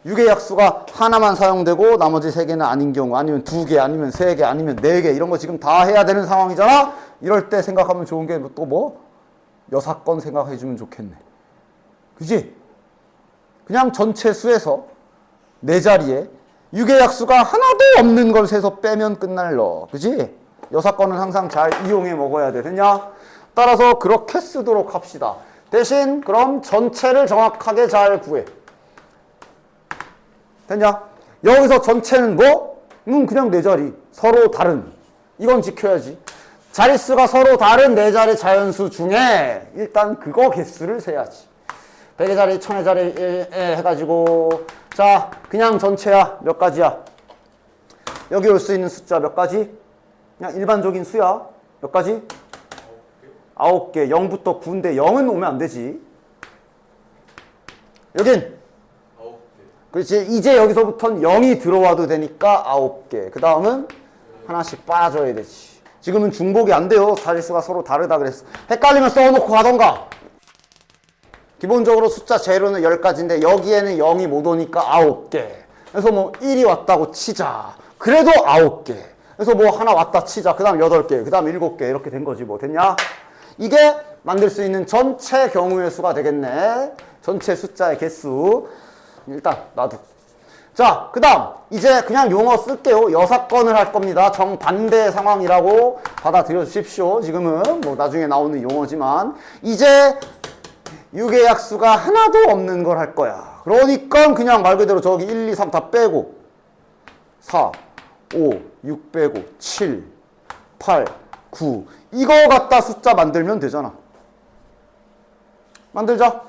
6의 약수가 하나만 사용되고 나머지 3개는 아닌 경우 아니면 2개 아니면 3개 아니면 4개 이런 거 지금 다 해야 되는 상황이잖아. 이럴 때 생각하면 좋은 게 또 뭐? 여사건 생각해 주면 좋겠네. 그지? 그냥 전체 수에서 4자리에 6의 약수가 하나도 없는 걸 세서 빼면 끝날 너. 그지? 여사건은 항상 잘 이용해 먹어야 돼. 됐냐? 따라서 그렇게 쓰도록 합시다. 대신 그럼 전체를 정확하게 잘 구해. 됐냐? 여기서 전체는 뭐? 그냥 4자리. 서로 다른. 이건 지켜야지. 자릿수가 서로 다른 4자리 자연수 중에 일단 그거 개수를 세야지. 100의 자리, 1000의 자리 해가지고 자 그냥 전체야. 몇 가지야? 여기 올 수 있는 숫자 몇 가지? 그냥 일반적인 수야. 몇 가지? 9개. 0부터 9인데 0은 오면 안 되지. 여긴? 9개. 그렇지. 이제 여기서부터는 0이 들어와도 되니까 9개. 그 다음은 하나씩 빠져야 되지. 지금은 중복이 안 돼요. 자릿수가 서로 다르다 그랬어. 헷갈리면 써놓고 가던가. 기본적으로 숫자 재료는 10가지인데 여기에는 0이 못 오니까 9개. 그래서 뭐 1이 왔다고 치자. 그래도 9개. 그래서 뭐 하나 왔다 치자. 그 다음 8개. 그 다음 7개. 이렇게 된 거지 뭐. 됐냐? 이게 만들 수 있는 전체 경우의 수가 되겠네. 전체 숫자의 개수. 일단 놔두고. 자, 그 다음 이제 그냥 용어 쓸게요. 여사건을 할 겁니다. 정반대 상황이라고 받아들여 주십시오. 지금은 뭐 나중에 나오는 용어지만 이제 6의 약수가 하나도 없는 걸 할 거야. 그러니까 그냥 말 그대로 저기 1, 2, 3 다 빼고 4, 5, 6 빼고 7, 8, 9 이거 갖다 숫자 만들면 되잖아. 만들자.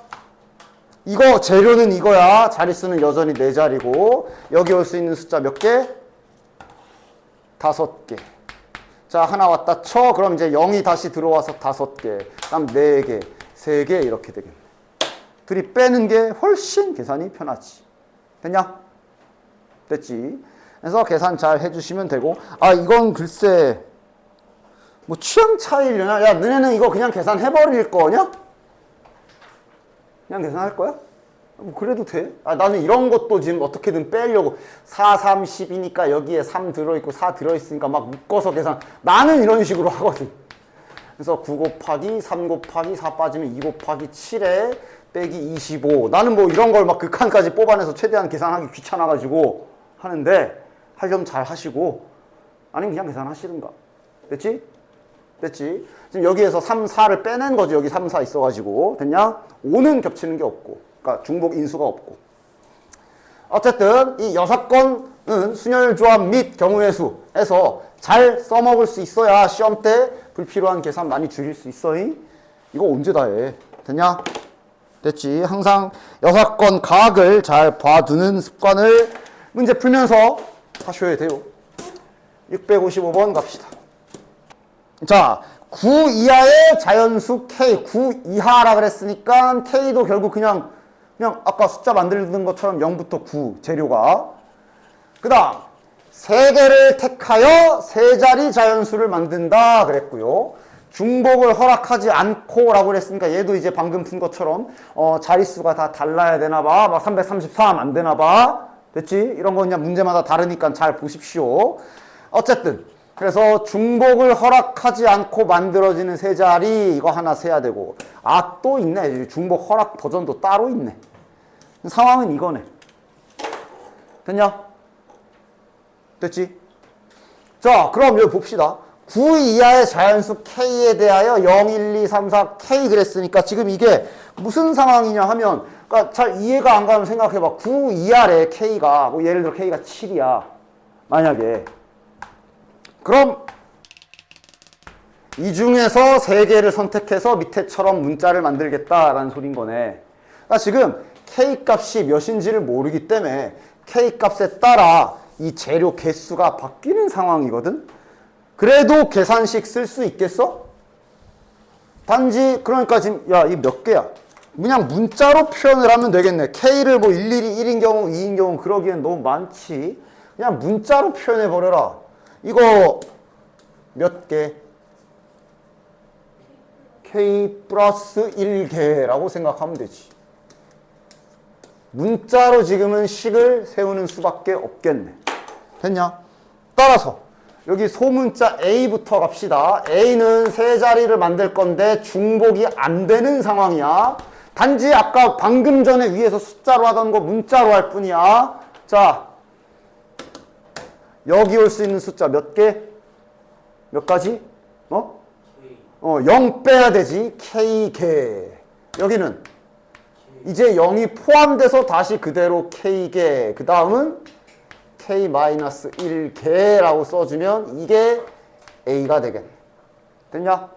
이거 재료는 이거야. 자릿수는 여전히 4자리고 여기 올 수 있는 숫자 몇 개? 5개. 자 하나 왔다 쳐. 그럼 이제 0이 다시 들어와서 5개. 그다음 4개, 3개 이렇게 되겠네. 둘이 빼는 게 훨씬 계산이 편하지. 됐냐? 됐지? 그래서 계산 잘 해주시면 되고 아 이건 글쎄 뭐 취향 차이려나? 야 너네는 이거 그냥 계산해버릴 거냐? 그냥 계산할 거야? 뭐 그래도 돼. 아, 나는 이런 것도 지금 어떻게든 빼려고 4, 3, 10이니까 여기에 3 들어있고 4 들어있으니까 막 묶어서 계산. 나는 이런 식으로 하거든. 그래서 9 곱하기 3 곱하기 4 빠지면 2 곱하기 7에 빼기 25. 나는 뭐 이런 걸 막 극한까지 뽑아내서 최대한 계산하기 귀찮아가지고 하는데 하려면 잘 하시고 아니면 그냥 계산하시든가. 됐지? 됐지? 지금 여기에서 3, 4를 빼낸 거지. 여기 3, 4 있어가지고. 됐냐? 5는 겹치는 게 없고. 그러니까 중복 인수가 없고. 어쨌든 이 여사건은 순열조합 및 경우의 수에서 잘 써먹을 수 있어야 시험 때 불필요한 계산 많이 줄일 수 있어. 이거 언제 다 해? 됐냐? 됐지? 항상 여사건 가학을 잘 봐두는 습관을 문제 풀면서 하셔야 돼요. 655번 갑시다. 자, 9 이하의 자연수 K, 9 이하라 그랬으니까 K도 결국 그냥 그냥 아까 숫자 만들던 것처럼 0부터 9 재료가. 그 다음 3개를 택하여 3자리 자연수를 만든다 그랬고요. 중복을 허락하지 않고 라고 그랬으니까 얘도 이제 방금 푼 것처럼 자릿수가 다 달라야 되나 봐. 막 333 안 되나 봐. 됐지? 이런 거 그냥 문제마다 다르니까 잘 보십시오. 어쨌든 그래서 중복을 허락하지 않고 만들어지는 3자리 이거 하나 세야 되고. 아, 또 있네. 중복 허락 버전도 따로 있네. 상황은 이거네. 됐냐? 됐지? 자, 그럼 여기 봅시다. 9 이하의 자연수 K에 대하여 0, 1, 2, 3, 4 K 그랬으니까 지금 이게 무슨 상황이냐 하면, 그러니까 잘 이해가 안 가면 생각해봐. 9 이하래 K가, 뭐 예를 들어 K가 7이야. 만약에. 그럼 이 중에서 3개를 선택해서 밑에처럼 문자를 만들겠다라는 소린 거네. 그러니까 지금 K 값이 몇인지를 모르기 때문에 K 값에 따라 이 재료 개수가 바뀌는 상황이거든. 그래도 계산식 쓸 수 있겠어? 단지 그러니까 지금 야, 이 몇 개야? 그냥 문자로 표현을 하면 되겠네. K를 뭐 일일이 1인 경우 2인 경우 그러기엔 너무 많지. 그냥 문자로 표현해 버려라. 이거 몇 개? K 플러스 1개라고 생각하면 되지. 문자로 지금은 식을 세우는 수밖에 없겠네. 됐냐? 따라서 여기 소문자 A부터 갑시다. A는 3자리를 만들 건데 중복이 안 되는 상황이야. 단지 아까 방금 전에 위에서 숫자로 하던 거 문자로 할 뿐이야. 자, 여기 올 수 있는 숫자 몇 개? 몇 가지? 0 빼야 되지. K개. 여기는 이제 0이 포함돼서 다시 그대로 K개. 그 다음은 K-1개라고 써주면 이게 A가 되겠네. 됐냐?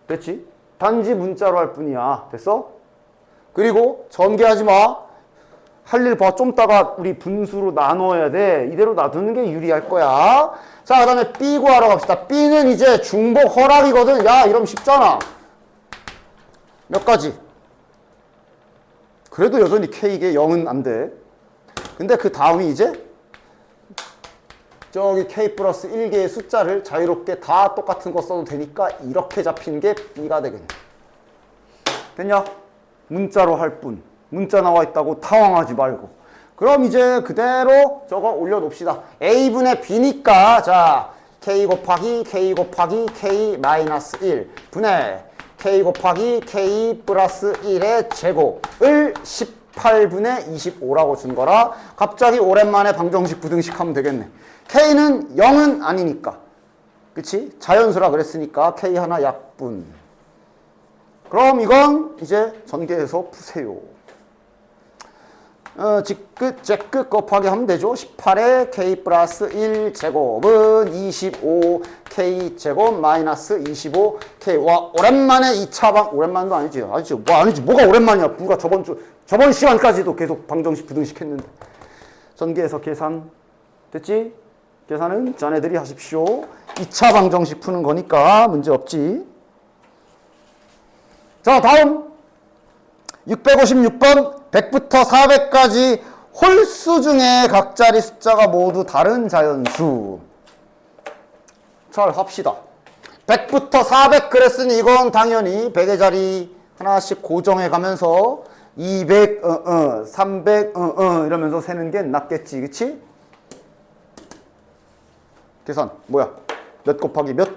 됐지? 단지 문자로 할 뿐이야. 됐어? 그리고 전개하지 마. 할 일 봐. 좀 따가 우리 분수로 나눠야 돼. 이대로 놔두는 게 유리할 거야. 자, 그 다음에 B 구하러 갑시다. B는 이제 중복 허락이거든. 야, 이러면 쉽잖아. 몇 가지? 그래도 여전히 K게 0은 안 돼. 근데 그 다음이 이제 저기 K 플러스 1개의 숫자를 자유롭게 다 똑같은 거 써도 되니까 이렇게 잡힌 게 B가 되겠네. 됐냐? 문자로 할 뿐. 문자 나와 있다고 당황하지 말고. 그럼 이제 그대로 저거 올려놓읍시다. A분의 B니까 자 K 곱하기 K 곱하기 K 마이너스 1 분의 K 곱하기 K 플러스 1의 제곱을 18분의 25라고 준 거라 갑자기 오랜만에 방정식 부등식 하면 되겠네. K는 0은 아니니까. 그치? 자연수라 그랬으니까 K 하나 약분. 그럼 이건 이제 전개해서 푸세요. 직끝, 제끝 곱하기 하면 되죠. 18에 K 플러스 1 제곱은 25 K 제곱 마이너스 25 K. 와, 오랜만에 2차 오랜만도 아니지. 아니지. 뭐가 오랜만이야. 누가 저번 시간까지도 계속 방정식 부등식 했는데. 전개해서 계산. 됐지? 계산은 자네들이 하십시오. 2차 방정식 푸는 거니까 문제 없지. 자, 다음 656번 100부터 400까지 홀수 중에 각 자리 숫자가 모두 다른 자연수. 잘 합시다. 100부터 400 그랬으니 이건 당연히 100의 자리 하나씩 고정해 가면서 200, 300, 이러면서 세는 게 낫겠지. 그치? 계산 뭐야? 몇 곱하기 몇?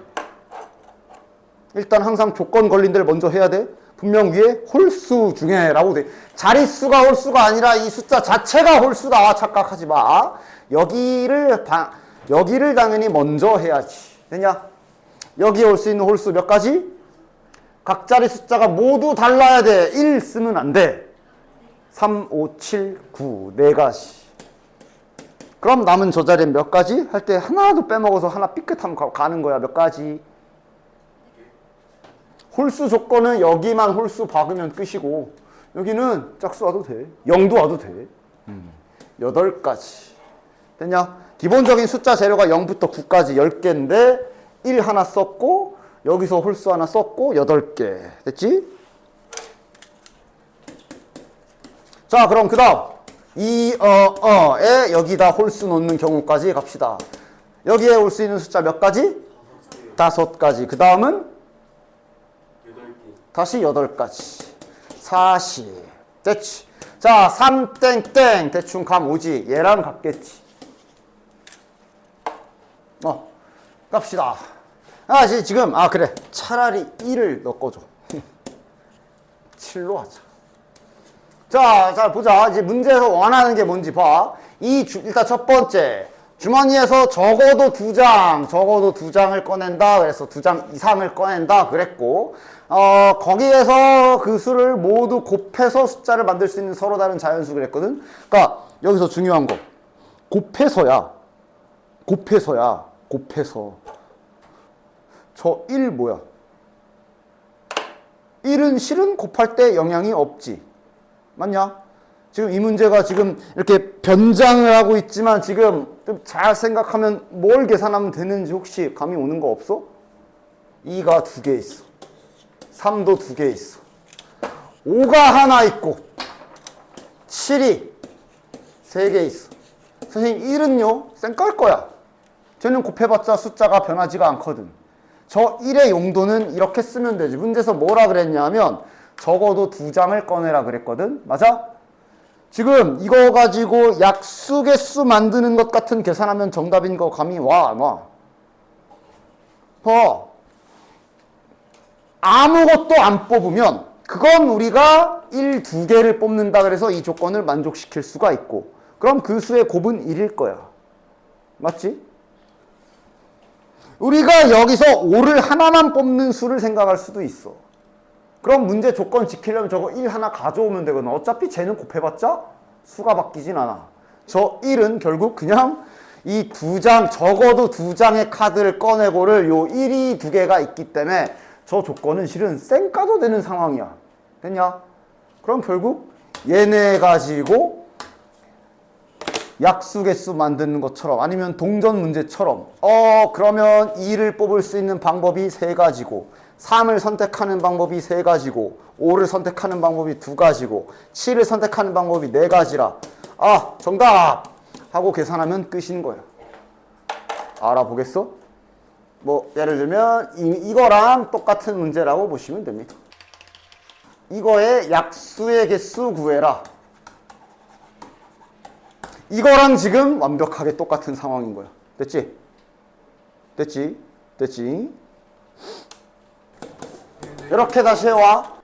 일단 항상 조건 걸린 데를 먼저 해야 돼. 분명 위에 홀수 중에 라고 돼. 자릿수가 홀수가 아니라 이 숫자 자체가 홀수다. 착각하지 마. 여기를 당연히 먼저 해야지. 되냐? 여기에 올 수 있는 홀수 몇 가지? 각 자리 숫자가 모두 달라야 돼. 1 쓰면 안 돼. 3, 5, 7, 9 네 가지. 그럼 남은 저 자리에 몇 가지? 할 때 하나도 빼먹어서 하나 삐끗하면 가는 거야. 몇 가지? 홀수 조건은 여기만 홀수 박으면 끝이고 여기는 짝수 와도 돼. 0도 와도 돼. 8가지. 됐냐? 기본적인 숫자 재료가 0부터 9까지 10개인데 1 하나 썼고 여기서 홀수 하나 썼고 8개. 됐지? 자, 그럼 그 다음 에 여기다 홀수 놓는 경우까지 갑시다. 여기에 올 수 있는 숫자 몇 가지? 5가지. 그 다음은 8개. 다시 8가지. 40. 됐지. 자, 3 땡땡 대충 감 오지. 얘랑 같겠지. 갑시다. 지금 그래. 차라리 1을 넣어줘. 7로 하자. 자, 보자. 이제 문제에서 원하는 게 뭔지 봐. 일단 첫 번째. 주머니에서 적어도 2장을 꺼낸다. 그래서 2장 이상을 꺼낸다. 그랬고, 거기에서 그 수를 모두 곱해서 숫자를 만들 수 있는 서로 다른 자연수 그랬거든. 그러니까 여기서 중요한 거. 곱해서야. 곱해서. 저 1 뭐야? 1은 실은 곱할 때 영향이 없지. 맞냐? 지금 이 문제가 지금 이렇게 변장을 하고 있지만 지금 좀 잘 생각하면 뭘 계산하면 되는지 혹시 감이 오는 거 없어? 2가 2개 있어. 3도 2개 있어. 5가 하나 있고 7이 3개 있어. 선생님 1은요? 쌩깔 거야. 쟤는 곱해봤자 숫자가 변하지가 않거든. 저 1의 용도는 이렇게 쓰면 되지. 문제에서 뭐라 그랬냐면 적어도 2장을 꺼내라 그랬거든. 맞아? 지금 이거 가지고 약수개수 만드는 것 같은 계산하면 정답인 거 감이 와, 안 와? 봐. 아무것도 안 뽑으면 그건 우리가 1, 2개를 뽑는다 그래서 이 조건을 만족시킬 수가 있고, 그럼 그 수의 곱은 1일 거야. 맞지? 우리가 여기서 5를 하나만 뽑는 수를 생각할 수도 있어. 그럼 문제 조건 지키려면 저거 1 하나 가져오면 되거든. 어차피 쟤는 곱해봤자 수가 바뀌진 않아. 저 1은 결국 그냥 이 2장, 적어도 2장의 카드를 꺼내고를 요 1이 2개가 있기 때문에 저 조건은 실은 쌩까도 되는 상황이야. 됐냐? 그럼 결국 얘네 가지고 약수개수 만드는 것처럼, 아니면 동전 문제처럼 그러면 2를 뽑을 수 있는 방법이 3가지고 3을 선택하는 방법이 3가지고 5를 선택하는 방법이 2가지고 7을 선택하는 방법이 4가지라 정답! 하고 계산하면 끝인 거야. 알아보겠어? 뭐 예를 들면 이거랑 똑같은 문제라고 보시면 됩니다. 이거의 약수의 개수 구해라. 이거랑 지금 완벽하게 똑같은 상황인 거야. 됐지? 됐지? 이렇게 다시 해와.